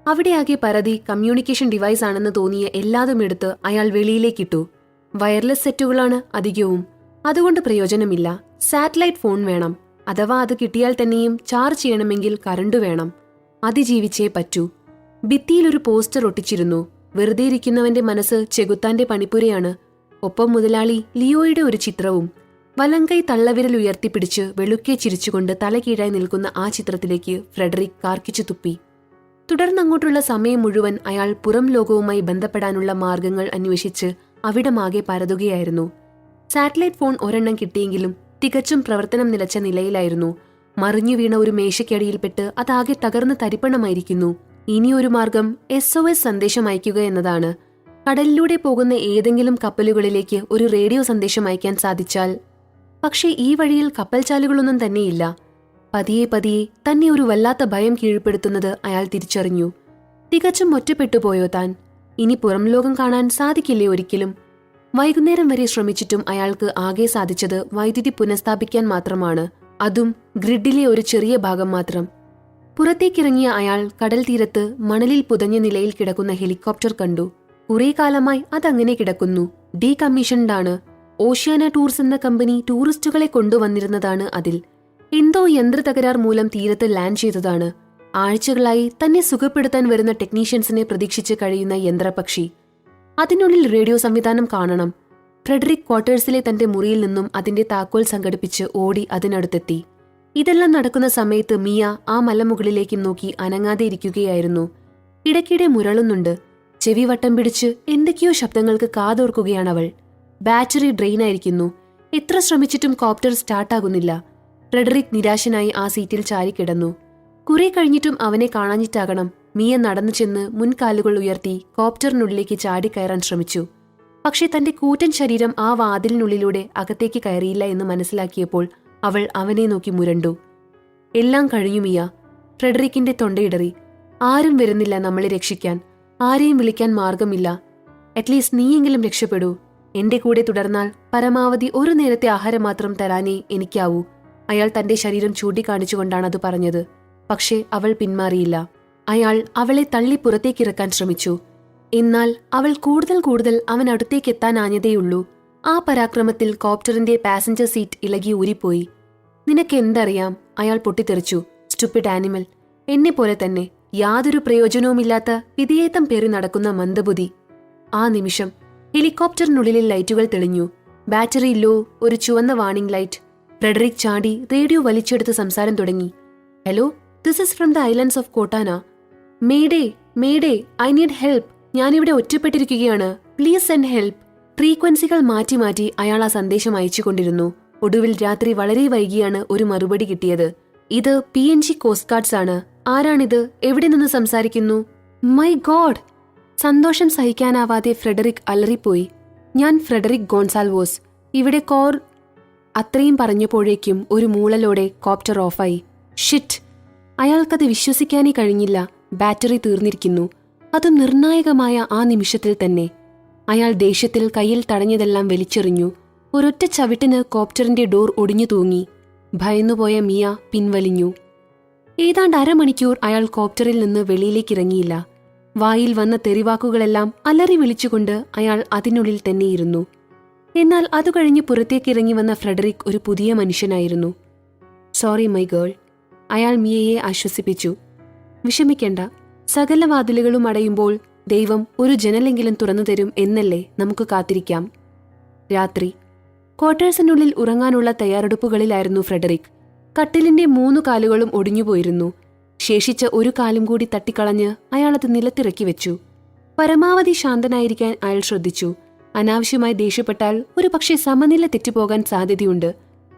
അവിടെയാകെ പരതി കമ്മ്യൂണിക്കേഷൻ ഡിവൈസ് ആണെന്ന് തോന്നിയ എല്ലാതും എടുത്ത് അയാൾ വെളിയിലേക്കിട്ടു. വയർലെസ് സെറ്റുകളാണ് അധികവും. അതുകൊണ്ട് പ്രയോജനമില്ല. സാറ്റലൈറ്റ് ഫോൺ വേണം. അഥവാ അത് കിട്ടിയാൽ തന്നെയും ചാർജ് ചെയ്യണമെങ്കിൽ കറണ്ട് വേണം. അതിജീവിച്ചേ പറ്റൂ. ഭിത്തിയിലൊരു പോസ്റ്റർ ഒട്ടിച്ചിരുന്നു. വെറുതെ ഇരിക്കുന്നവന്റെ മനസ്സ് ചെകുത്താന്റെ പണിപ്പുരയാണ്. ഒപ്പം മുതലാളി ലിയോയുടെ ഒരു ചിത്രവും. വലങ്കൈ തള്ളവിരൽ ഉയർത്തിപ്പിടിച്ച് വെളുക്കെ ചിരിച്ചുകൊണ്ട് തലകീഴായി നിൽക്കുന്ന ആ ചിത്രത്തിലേക്ക് ഫ്രെഡറിക് കാർക്കിച്ചു തുപ്പി. തുടർന്നങ്ങോട്ടുള്ള സമയം മുഴുവൻ അയാൾ പുറം ലോകവുമായി ബന്ധപ്പെടാനുള്ള മാർഗങ്ങൾ അന്വേഷിച്ച് അവിടമാകെ പരതുകയായിരുന്നു. സാറ്റലൈറ്റ് ഫോൺ ഒരെണ്ണം കിട്ടിയെങ്കിലും തികച്ചും പ്രവർത്തനം നിലച്ച നിലയിലായിരുന്നു. മറിഞ്ഞു വീണ ഒരു മേശയ്ക്കടിയിൽപ്പെട്ട് അതാകെ തകർന്ന് തരിപ്പണമായിരിക്കുന്നു. ഇനിയൊരു മാർഗം SOS സന്ദേശം അയക്കുക എന്നതാണ്. കടലിലൂടെ പോകുന്ന ഏതെങ്കിലും കപ്പലുകളിലേക്ക് ഒരു റേഡിയോ സന്ദേശം അയക്കാൻ സാധിച്ചാൽ. പക്ഷേ ഈ വഴിയിൽ കപ്പൽചാലുകളൊന്നും തന്നെയില്ല. പതിയെ പതിയെ തന്നെ ഒരു വല്ലാത്ത ഭയം കീഴ്പ്പെടുത്തുന്നത് അയാൾ തിരിച്ചറിഞ്ഞു. തികച്ചും ഒറ്റപ്പെട്ടുപോയോ താൻ? ഇനി പുറം ലോകം കാണാൻ സാധിക്കില്ലേ ഒരിക്കലും? വൈകുന്നേരം വരെ ശ്രമിച്ചിട്ടും അയാൾക്ക് ആകെ സാധിച്ചത് വൈദ്യുതി പുനഃസ്ഥാപിക്കാൻ മാത്രമാണ്. അതും ഗ്രിഡിലെ ഒരു ചെറിയ ഭാഗം മാത്രം. പുറത്തേക്കിറങ്ങിയ അയാൾ കടൽ തീരത്ത് മണലിൽ പുതഞ്ഞ നിലയിൽ കിടക്കുന്ന ഹെലികോപ്റ്റർ കണ്ടു. കുറേ കാലമായി അതങ്ങനെ കിടക്കുന്നു. ഡീകമ്മീഷൻഡാണ്. ഓഷ്യാന ടൂർസ് എന്ന കമ്പനി ടൂറിസ്റ്റുകളെ കൊണ്ടുവന്നിരുന്നതാണ് അതിൽ. എന്തോ യന്ത്ര തകരാർ മൂലം തീരത്ത് ലാൻഡ് ചെയ്തതാണ്. ആഴ്ചകളായി തന്നെ സുഖപ്പെടുത്താൻ വരുന്ന ടെക്നീഷ്യൻസിനെ പ്രതീക്ഷിച്ച് കഴിയുന്ന യന്ത്രപക്ഷി. അതിനുള്ളിൽ റേഡിയോ സംവിധാനം കാണണം. ഫ്രെഡറിക് ക്വാർട്ടേഴ്സിലെ തന്റെ മുറിയിൽ നിന്നും അതിന്റെ താക്കോൽ സംഘടിപ്പിച്ച് ഓടി അതിനടുത്തെത്തി. ഇതെല്ലാം നടക്കുന്ന സമയത്ത് മിയ ആ മലമുകളിലേക്കും നോക്കി അനങ്ങാതെ ഇരിക്കുകയായിരുന്നു. ഇടയ്ക്കിടെ മുരളുന്നുണ്ട്. ചെവി വട്ടം പിടിച്ച് എന്തൊക്കെയോ ശബ്ദങ്ങൾക്ക് കാതോർക്കുകയാണവൾ. ബാറ്ററി ഡ്രെയിനായിരിക്കുന്നു. എത്ര ശ്രമിച്ചിട്ടും കോപ്റ്റർ സ്റ്റാർട്ടാകുന്നില്ല. ഫ്രെഡറിക് നിരാശനായി ആ സീറ്റിൽ ചാരിക്കിടന്നു. കുറെ കഴിഞ്ഞിട്ടും അവനെ കാണാഞ്ഞിട്ടാകണം മിയ നടന്നു ചെന്ന് മുൻകാലുകൾ ഉയർത്തി കോപ്റ്ററിനുള്ളിലേക്ക് ചാടിക്കയറാൻ ശ്രമിച്ചു. പക്ഷെ തന്റെ കൂറ്റൻ ശരീരം ആ വാതിലിനുള്ളിലൂടെ അകത്തേക്ക് കയറിയില്ല എന്ന് മനസ്സിലാക്കിയപ്പോൾ അവൾ അവനെ നോക്കി മുരണ്ടു. എല്ലാം കഴിഞ്ഞു മിയ. ഫ്രെഡറിക്കിന്റെ തൊണ്ടയിടറി. ആരും വരുന്നില്ല നമ്മളെ രക്ഷിക്കാൻ. ആരെയും വിളിക്കാൻ മാർഗമില്ല. അറ്റ്ലീസ്റ്റ് നീയെങ്കിലും രക്ഷപ്പെടൂ. എന്റെ കൂടെ തുടർന്നാൽ പരമാവധി ഒരു നേരത്തെ ആഹാരം മാത്രം തരാനേ എനിക്കാവൂ. അയാൾ തന്റെ ശരീരം ചൂണ്ടിക്കാണിച്ചുകൊണ്ടാണ് അത് പറഞ്ഞത്. പക്ഷേ അവൾ പിന്മാറിയില്ല. അയാൾ അവളെ തള്ളി പുറത്തേക്കിറക്കാൻ ശ്രമിച്ചു. എന്നാൽ അവൾ കൂടുതൽ കൂടുതൽ അവൻ അടുത്തേക്കെത്താനാഞ്ഞതേയുള്ളൂ. ആ പരാക്രമത്തിൽ കോപ്റ്ററിന്റെ പാസഞ്ചർ സീറ്റ് ഇളകി ഊരിപ്പോയി. നിനക്കെന്തറിയാം? അയാൾ പൊട്ടിത്തെറിച്ചു. Stupid animal. എന്നെപ്പോലെ തന്നെ യാതൊരു പ്രയോജനവുമില്ലാത്ത വിധിയേത്തം പേറി നടക്കുന്ന മന്ദബുദ്ധി. ആ നിമിഷം ഹെലികോപ്റ്ററിനുള്ളിലെ ലൈറ്റുകൾ തെളിഞ്ഞു. ബാറ്ററി ലോ, ഒരു ചുവന്ന വാർണിംഗ് ലൈറ്റ്. ഫ്രെഡറിക് ചാടി റേഡിയോ വലിച്ചെടുത്ത് സംസാരം തുടങ്ങി. Hello, this is from the islands of Kotana. Mayday, mayday, I need help. ഞാനിവിടെ ഒറ്റപ്പെട്ടിരിക്കുകയാണ്. Please send help. ഫ്രീക്വൻസികൾ മാറ്റി മാറ്റി അയാൾ ആ സന്ദേശം അയച്ചുകൊണ്ടിരുന്നു. ഒടുവിൽ രാത്രി വളരെ വൈകിയാണ് ഒരു മറുപടി കിട്ടിയത്. ഇത് PNG കോസ്റ്റ് ഗാർഡ്സ് ആണ്. ആരാണിത്? എവിടെ നിന്ന് സംസാരിക്കുന്നു? My God! സന്തോഷം സഹിക്കാനാവാതെ ഫ്രെഡറിക് അലറിപ്പോയി. ഞാൻ ഫ്രെഡറിക് ഗോൺസാൽവോസ്. ഇവിടെ അത്രയും പറഞ്ഞപ്പോഴേക്കും ഒരു മൂളലോടെ കോപ്റ്റർ ഓഫായി. ഷിറ്റ്! അയാൾക്കത് വിശ്വസിക്കാനേ കഴിഞ്ഞില്ല. ബാറ്ററി തീർന്നിരിക്കുന്നു. അതും നിർണായകമായ ആ നിമിഷത്തിൽ തന്നെ. അയാൾ ദേഷ്യത്തിൽ കയ്യിൽ തടഞ്ഞതെല്ലാം വലിച്ചെറിഞ്ഞു. ഒരൊറ്റ ചവിട്ടിന് കോപ്റ്ററിന്റെ ഡോർ ഒടിഞ്ഞു തൂങ്ങി. ഭയന്നുപോയ മിയ പിൻവലിഞ്ഞു. ഏതാണ്ട് അരമണിക്കൂർ അയാൾ കോപ്റ്ററിൽ നിന്ന് വെളിയിലേക്കിറങ്ങിയില്ല. വായിൽ വന്ന തെറിവാക്കുകളെല്ലാം അലറി വിളിച്ചുകൊണ്ട് അയാൾ അതിനുള്ളിൽ തന്നെയിരുന്നു. എന്നാൽ അതു കഴിഞ്ഞ് പുറത്തേക്കിറങ്ങി വന്ന ഫ്രെഡറിക് ഒരു പുതിയ മനുഷ്യനായിരുന്നു. സോറി മൈ ഗേൾ, അയാൾ മിയയെ ആശ്വസിപ്പിച്ചു. വിഷമിക്കണ്ട, സകല വാതിലുകളും അടയുമ്പോൾ ദൈവം ഒരു ജനലെങ്കിലും തുറന്നു തരും എന്നല്ലേ നമുക്ക് കാത്തിരിക്കാം. രാത്രി ക്വാർട്ടേഴ്സിനുള്ളിൽ ഉറങ്ങാനുള്ള തയ്യാറെടുപ്പുകളിലായിരുന്നു ഫ്രെഡറിക്. കട്ടിലിന്റെ 3 കാലുകളും ഒടിഞ്ഞുപോയിരുന്നു. ശേഷിച്ച ഒരു കാലും കൂടി തട്ടിക്കളഞ്ഞ് അയാളത് നിലത്തിറക്കി വെച്ചു. പരമാവധി ശാന്തനായിരിക്കാൻ അയാൾ ശ്രദ്ധിച്ചു. അനാവശ്യമായി ദേഷ്യപ്പെട്ടാൽ ഒരു പക്ഷേ സമനില തെറ്റിപ്പോകാൻ സാധ്യതയുണ്ട്.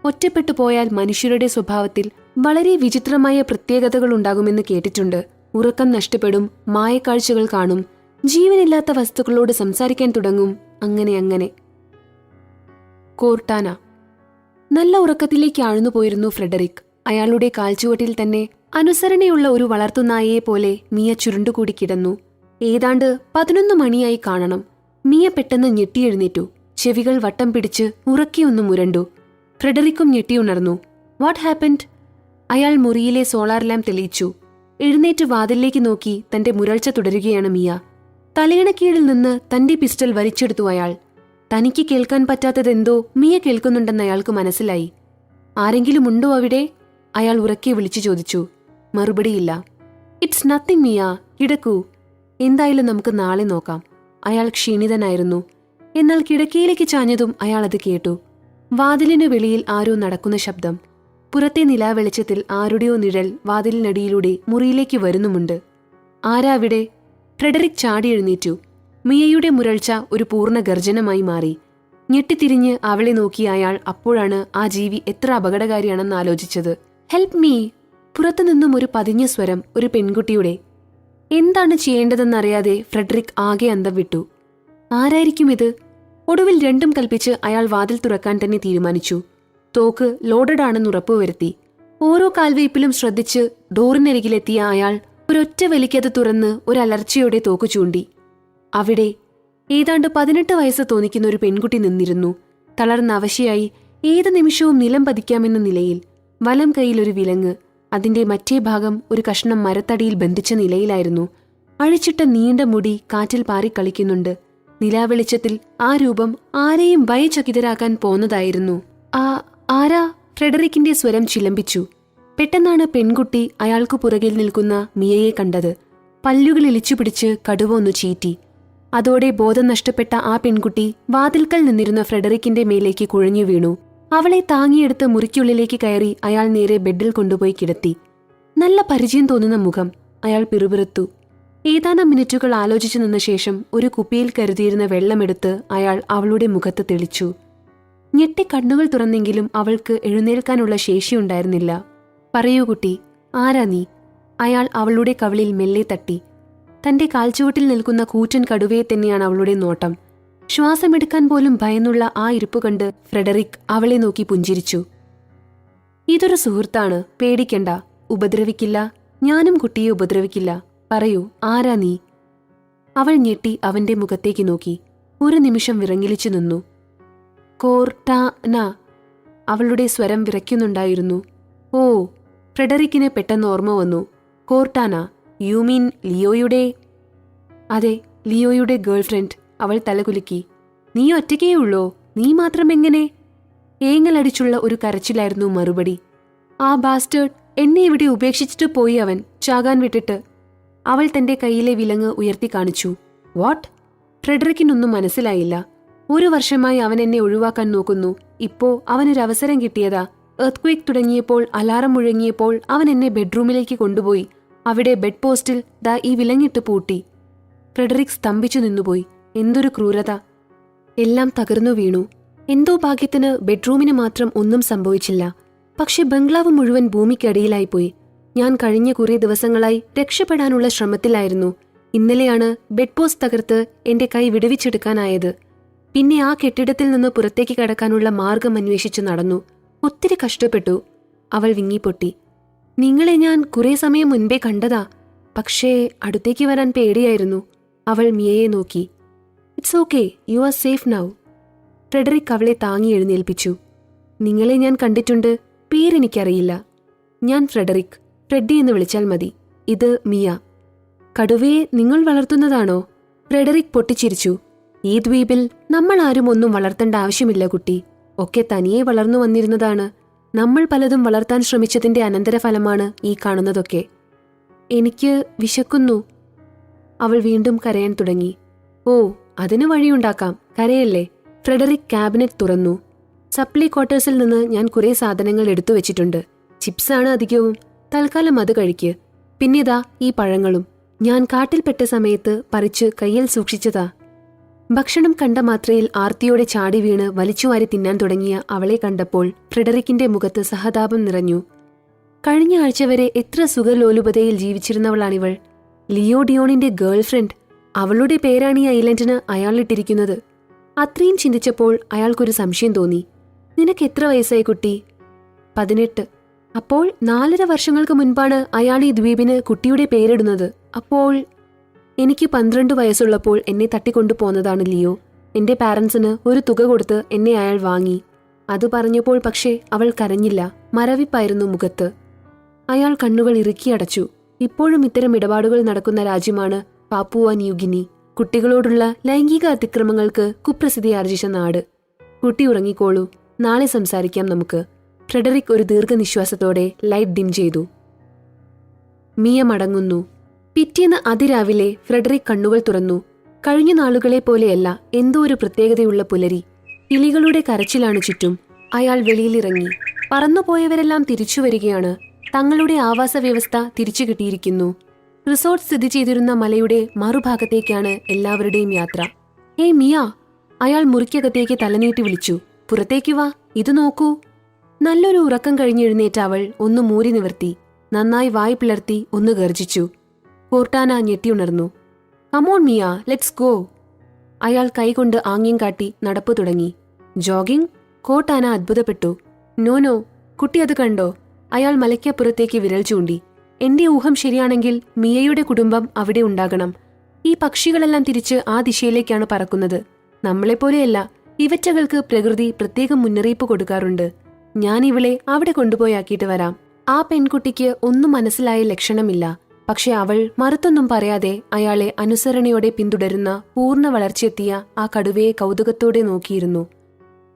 ഒറ്റപ്പെട്ടു പോയാൽ മനുഷ്യരുടെ സ്വഭാവത്തിൽ വളരെ വിചിത്രമായ പ്രത്യേകതകളുണ്ടാകുമെന്ന് കേട്ടിട്ടുണ്ട്. ഉറക്കം നഷ്ടപ്പെടും, മായക്കാഴ്ചകൾ കാണും, ജീവനില്ലാത്ത വസ്തുക്കളോട് സംസാരിക്കാൻ തുടങ്ങും, അങ്ങനെ. കോർട്ടാന. നല്ല ഉറക്കത്തിലേക്ക് ആഴ്ന്നുപോയിരുന്നു ഫ്രെഡറിക്. അയാളുടെ കാൽച്ചുവട്ടിൽ തന്നെ അനുസരണയുള്ള ഒരു വളർത്തുനായയെ പോലെ മിയ ചുരുണ്ടുകൂടി കിടന്നു. ഏതാണ്ട് 11 മണിയായി കാണണം. മിയ പെട്ടെന്ന് ഞെട്ടിയെഴുന്നേറ്റു. ചെവികൾ വട്ടം പിടിച്ച് ഉറക്കിയൊന്നു മുരണ്ടു. ഫ്രെഡറിക്കും ഞെട്ടിയുണർന്നു. What happened? അയാൾ മുറിയിലെ സോളാർ ലാമ്പ് തെളിയിച്ചു. എഴുന്നേറ്റ് വാതിലിലേക്ക് നോക്കി തന്റെ മുരൾച്ച തുടരുകയാണ് മിയ. തലയിണക്കീഴിൽ നിന്ന് തന്റെ പിസ്റ്റൾ വലിച്ചെടുത്തു അയാൾ. തനിക്ക് കേൾക്കാൻ പറ്റാത്തതെന്തോ മിയ കേൾക്കുന്നുണ്ടെന്ന് അയാൾക്ക് മനസ്സിലായി. ആരെങ്കിലും ഉണ്ടോ അവിടെ? അയാൾ ഉറക്കെ വിളിച്ചു ചോദിച്ചു. മറുപടിയില്ല. ഇറ്റ്സ് നത്തിങ് മിയ, കിടക്കൂ. എന്തായാലും നമുക്ക് നാളെ നോക്കാം. അയാൾ ക്ഷീണിതനായിരുന്നു. എന്നാൽ കിടക്കയിലേക്ക് ചാഞ്ഞതും അയാൾ അത് കേട്ടു. വാതിലിനു വെളിയിൽ ആരോ നടക്കുന്ന ശബ്ദം. പുറത്തെ നിലാവെളിച്ചത്തിൽ ആരുടെയോ നിഴൽ വാതിലിനടിയിലൂടെ മുറിയിലേക്ക് വരുന്നുമുണ്ട്. ആരാ അവിടെ? ഫ്രെഡറിക് ചാടി എഴുന്നേറ്റു. മിയയുടെ മുരൾച്ച ഒരു പൂർണ്ണ ഗർജനമായി മാറി. ഞെട്ടിത്തിരിഞ്ഞ് അവളെ നോക്കിയ അയാൾ അപ്പോഴാണ് ആ ജീവി എത്ര അപകടകാരിയാണെന്ന് ആലോചിച്ചത്. Help me! പുറത്തുനിന്നും ഒരു പതിഞ്ഞ സ്വരം, ഒരു പെൺകുട്ടിയുടെ. എന്താണ് ചെയ്യേണ്ടതെന്നറിയാതെ ഫ്രെഡറിക് ആകെ അന്തം വിട്ടു. ആരായിരിക്കും ഇത്? ഒടുവിൽ രണ്ടും കൽപ്പിച്ച് അയാൾ വാതിൽ തുറക്കാൻ തന്നെ തീരുമാനിച്ചു. തോക്ക് ലോഡഡ് ആണെന്ന് ഉറപ്പുവരുത്തി. ഓരോ കാൽവയ്പിലും ശ്രദ്ധിച്ച് ഡോറിനരികിലെത്തിയ അയാൾ ഒരൊറ്റ വലിക്കത് തുറന്ന് ഒരലർച്ചയോടെ തോക്ക് ചൂണ്ടി. അവിടെ ഏതാണ്ട് 18 വയസ്സ് തോന്നിക്കുന്ന ഒരു പെൺകുട്ടി നിന്നിരുന്നു. തളർന്ന അവശയായി, ഏത് നിമിഷവും നിലം പതിക്കാമെന്ന നിലയിൽ. വലം കൈയിലൊരു വിലങ്ങ്, അതിന്റെ മറ്റേ ഭാഗം ഒരു കഷ്ണം മരത്തടിയിൽ ബന്ധിച്ച നിലയിലായിരുന്നു. അഴിച്ചിട്ട നീണ്ട മുടി കാറ്റിൽ പാറിക്കളിക്കുന്നുണ്ട്. നിലാവെളിച്ചത്തിൽ ആ രൂപം ആരെയും ഭയചകിതരാക്കാൻ പോന്നതായിരുന്നു. ആരാ? ഫ്രെഡറിക്കിന്റെ സ്വരം ചിലമ്പിച്ചു. പെട്ടെന്നാണ് പെൺകുട്ടി അയാൾക്കു പുറകിൽ നിൽക്കുന്ന മിയയെ കണ്ടത്. പല്ലുകൾ ഇളിച്ചുപിടിച്ച് കടുവ ഒന്ന് ചീറ്റി. അതോടെ ബോധം നഷ്ടപ്പെട്ട ആ പെൺകുട്ടി വാതിൽക്കൽ നിന്നിരുന്ന ഫ്രെഡറിക്കിന്റെ മേലേക്ക് കുഴഞ്ഞു വീണു. അവളെ താങ്ങിയെടുത്ത് മുറിക്കുള്ളിലേക്ക് കയറി അയാൾ നേരെ ബെഡിൽ കൊണ്ടുപോയി കിടത്തി. നല്ല പരിചയം തോന്നുന്ന മുഖം. അയാൾ പിറുപിറുത്തു. ഏതാനും മിനിറ്റുകൾ ആലോചിച്ചു നിന്ന ശേഷം ഒരു കുപ്പിയിൽ കരുതിയിരുന്ന വെള്ളമെടുത്ത് അയാൾ അവളുടെ മുഖത്ത് തെളിച്ചു. ഞെട്ടി കണ്ണുകൾ തുറന്നെങ്കിലും അവൾക്ക് എഴുന്നേൽക്കാനുള്ള ശേഷിയുണ്ടായിരുന്നില്ല. പറയൂ കുട്ടി, ആരാ നീ? അയാൾ അവളുടെ കവിളിൽ മെല്ലെ തട്ടി. തന്റെ കാൽച്ചുവട്ടിൽ നിൽക്കുന്ന കൂറ്റൻ കടുവയെ തന്നെയാണ് അവളുടെ നോട്ടം. ശ്വാസമെടുക്കാൻ പോലും ഭയന്നുള്ള ആ ഇരിപ്പ് കണ്ട് ഫ്രെഡറിക് അവളെ നോക്കി പുഞ്ചിരിച്ചു. ഇതൊരു സുഹൃത്താണ്, പേടിക്കണ്ട, ഉപദ്രവിക്കില്ല. ഞാനും കുട്ടിയെ ഉപദ്രവിക്കില്ല. പറയൂ, ആരാ നീ? അവൾ ഞെട്ടി അവന്റെ മുഖത്തേക്ക് നോക്കി. ഒരു നിമിഷം വിറങ്ങിലിച്ചു നിന്നു. കോർട്ടാന. അവളുടെ സ്വരം വിറയ്ക്കുന്നുണ്ടായിരുന്നു. ഓ! ഫ്രെഡറിക്കിന് പെട്ടെന്ന് ഓർമ്മ വന്നു. കോർട്ടാന, യു മീൻ ലിയോയുടെ? അതെ, ലിയോയുടെ ഗേൾഫ്രണ്ട്. അവൾ തലകുലുക്കി. നീ ഒറ്റയ്ക്കേ ഉള്ളോ? നീ മാത്രം എങ്ങനെ? ഏങ്ങലടിച്ചുള്ള ഒരു കരച്ചിലായിരുന്നു മറുപടി. ആ ബാസ്റ്റേഡ് എന്നെ ഇവിടെ ഉപേക്ഷിച്ചിട്ട് പോയി, അവൻ ചാകാൻ വിട്ടിട്ട്. അവൾ തന്റെ കയ്യിലെ വിലങ്ങ് ഉയർത്തി കാണിച്ചു. വാട്ട്? ഫ്രെഡറിക്കിനൊന്നും മനസ്സിലായില്ല. 1 വർഷമായി അവൻ എന്നെ ഒഴിവാക്കാൻ നോക്കുന്നു. ഇപ്പോ അവനൊരവസരം കിട്ടിയതാ. എർത്ത്ക്വേക്ക് തുടങ്ങിയപ്പോൾ, അലാറം മുഴങ്ങിയപ്പോൾ അവൻ എന്നെ ബെഡ്റൂമിലേക്ക് കൊണ്ടുപോയി. അവിടെ ബെഡ് പോസ്റ്റിൽ ദാ ഈ വിലങ്ങിട്ട് പൂട്ടി. ഫ്രെഡറിക് സ്തംഭിച്ചു നിന്നുപോയി. എന്തൊരു ക്രൂരത! എല്ലാം തകർന്നു വീണു. എന്തോ ഭാഗ്യത്തിന് ബെഡ്റൂമിന് മാത്രം ഒന്നും സംഭവിച്ചില്ല. പക്ഷെ ബംഗ്ലാവ് മുഴുവൻ ഭൂമിക്കടിയിലായിപ്പോയി. ഞാൻ കഴിഞ്ഞ കുറേ ദിവസങ്ങളായി രക്ഷപ്പെടാനുള്ള ശ്രമത്തിലായിരുന്നു. ഇന്നലെയാണ് ബെഡ് പോസ്റ്റ് തകർത്ത് എന്റെ കൈ വിടുവിച്ചെടുക്കാനായത്. പിന്നെ ആ കെട്ടിടത്തിൽ നിന്ന് പുറത്തേക്ക് കടക്കാനുള്ള മാർഗം അന്വേഷിച്ചു നടന്നു. ഒത്തിരി കഷ്ടപ്പെട്ടു. അവൾ വിങ്ങിപ്പൊട്ടി. നിങ്ങളെ ഞാൻ കുറേ സമയം മുൻപേ കണ്ടതാ. പക്ഷേ അടുത്തേക്ക് വരാൻ പേടിയായിരുന്നു. അവൾ മിയയെ നോക്കി. It's okay, you are safe now. Frederick അവളെ താങ്ങി എഴുന്നേൽപ്പിച്ചു. നിങ്ങളെ ഞാൻ കണ്ടിട്ടുണ്ട്. പേരെനിക്കറിയില്ല. ഞാൻ ഫ്രെഡറിക്. ഫ്രെഡി എന്ന് വിളിച്ചാൽ മതി. ഇത് മിയ. കടുവയെ നിങ്ങൾ വളർത്തുന്നതാണോ? ഫ്രെഡറിക് പൊട്ടിച്ചിരിച്ചു. ഈ ദ്വീപിൽ നമ്മൾ ആരും ഒന്നും വളർത്തേണ്ട ആവശ്യമില്ല കുട്ടി. ഒക്കെ തനിയെ വളർന്നു വന്നിരുന്നതാണ്. നമ്മൾ പലതും വളർത്താൻ ശ്രമിച്ചതിന്റെ അനന്തരഫലമാണ് ഈ കാണുന്നതൊക്കെ. എനിക്ക് വിശക്കുന്നു. അവൾ വീണ്ടും കരയാൻ തുടങ്ങി. ഓ, അതിന് വഴിയുണ്ടാക്കാം, കരയല്ലേ. ഫ്രെഡറിക് ക്യാബിനറ്റ് തുറന്നു. സപ്ലൈ ക്വാർട്ടേഴ്സിൽ നിന്ന് ഞാൻ കുറേ സാധനങ്ങൾ എടുത്തു വെച്ചിട്ടുണ്ട്. ചിപ്സാണ് അധികവും. തൽക്കാലം അത് കഴിക്ക്. പിന്നിതാ ഈ പഴങ്ങളും ഞാൻ കാട്ടിൽപ്പെട്ട സമയത്ത് പറിച്ച് കയ്യിൽ സൂക്ഷിച്ചതാ. ഭക്ഷണം കണ്ട മാത്രയിൽ ആർത്തിയോടെ ചാടി വീണ് വലിച്ചുവാരി തിന്നാൻ തുടങ്ങിയ അവളെ കണ്ടപ്പോൾ ഫ്രെഡറിക്കിന്റെ മുഖത്ത് സഹതാപം നിറഞ്ഞു. കഴിഞ്ഞ ആഴ്ച വരെ എത്ര സുഖലോലുപതയിൽ ജീവിച്ചിരുന്നവളാണിവൾ. Leo ഡിയോണിന്റെ girlfriend. അവളുടെ പേരാണ് ഈ ഐലൻഡിന് അയാളിട്ടിരിക്കുന്നത്. അത്രയും ചിന്തിച്ചപ്പോൾ അയാൾക്കൊരു സംശയം തോന്നി. നിനക്ക് എത്ര വയസ്സായി കുട്ടി? 18. അപ്പോൾ 4.5 വർഷങ്ങൾക്ക് മുൻപാണ് അയാൾ ഈ ദ്വീപിന് കുട്ടിയുടെ പേരിടുന്നത്. അപ്പോൾ എനിക്ക് 12 വയസ്സുള്ളപ്പോൾ എന്നെ തട്ടിക്കൊണ്ടു പോന്നതാണ് ലിയോ. എന്റെ പാരൻസിന് ഒരു തുക കൊടുത്ത് എന്നെ അയാൾ വാങ്ങി. അത് പറഞ്ഞപ്പോൾ പക്ഷേ അവൾ കരഞ്ഞില്ല. മരവിപ്പായിരുന്നു മുഖത്ത്. അയാൾ കണ്ണുകൾ ഇറുക്കിയടച്ചു. ഇപ്പോഴും ഇത്തരം ഇടപാടുകൾ നടക്കുന്ന രാജ്യമാണ് പാപ്പുവ ന്യൂഗിനി. കുട്ടികളോടുള്ള ലൈംഗിക അതിക്രമങ്ങൾക്ക് കുപ്രസിദ്ധി ആർജിച്ച നാട്. കുട്ടി ഉറങ്ങിക്കോളൂ, നാളെ സംസാരിക്കാം നമുക്ക്. ഫ്രെഡറിക് ഒരു ദീർഘനിശ്വാസത്തോടെ ലൈറ്റ് ഡിം ചെയ്തു. മിയ മടങ്ങുന്നു. പിറ്റേന്ന് അതിരാവിലെ ഫ്രെഡറിക് കണ്ണുകൾ തുറന്നു. കഴിഞ്ഞ നാളുകളെ പോലെയല്ല, എന്തോ ഒരു പ്രത്യേകതയുള്ള പുലരി. കിളികളുടെ കരച്ചിലാണ് ചുറ്റും. അയാൾ വെളിയിലിറങ്ങി. പറന്നുപോയവരെല്ലാം തിരിച്ചു വരികയാണ്. തങ്ങളുടെ ആവാസ വ്യവസ്ഥ തിരിച്ചു കിട്ടിയിരിക്കുന്നു. റിസോർട്ട് സ്ഥിതി ചെയ്തിരുന്ന മലയുടെ മറുഭാഗത്തേക്കാണ് എല്ലാവരുടെയും യാത്ര. ഹേയ് മിയ! അയാൾ മുറിക്കകത്തേക്ക് തലനീട്ടി വിളിച്ചു. പുറത്തേക്ക് വാ, ഇത് നോക്കൂ. നല്ലൊരു ഉറക്കം കഴിഞ്ഞെഴുന്നേറ്റ അവൾ ഒന്ന് മൂരി നിവർത്തി. നന്നായി വായ് പിളർത്തി ഒന്ന് ഗർജിച്ചു. കോർട്ടാന ഞെട്ടിയുണർന്നു. Come on Mia, let's go. അയാൾ കൈകൊണ്ട് ആംഗ്യം കാട്ടി നടപ്പ് തുടങ്ങി. ജോഗിംഗ്? കോർട്ടാന അത്ഭുതപ്പെട്ടു. നോ, കുട്ടി അത് കണ്ടോ? അയാൾ മലയ്ക്കപ്പുറത്തേക്ക് വിരൽ ചൂണ്ടി. എന്റെ ഊഹം ശരിയാണെങ്കിൽ മിയയുടെ കുടുംബം അവിടെ ഉണ്ടാകണം. ഈ പക്ഷികളെല്ലാം തിരിച്ച് ആ ദിശയിലേക്കാണ് പറക്കുന്നത്. നമ്മളെപ്പോലെയല്ല, ഇവറ്റകൾക്ക് പ്രകൃതി പ്രത്യേകം മുന്നറിയിപ്പ് കൊടുക്കാറുണ്ട്. ഞാൻ ഇവളെ അവിടെ കൊണ്ടുപോയാക്കിയിട്ട് വരാം. ആ പെൺകുട്ടിക്ക് ഒന്നും മനസ്സിലായ ലക്ഷണമില്ല. പക്ഷെ അവൾ മറുത്തൊന്നും പറയാതെ അയാളെ അനുസരണയോടെ പിന്തുടരുന്ന പൂർണ്ണ വളർച്ചയെത്തിയ ആ കടുവയെ കൗതുകത്തോടെ നോക്കിയിരുന്നു.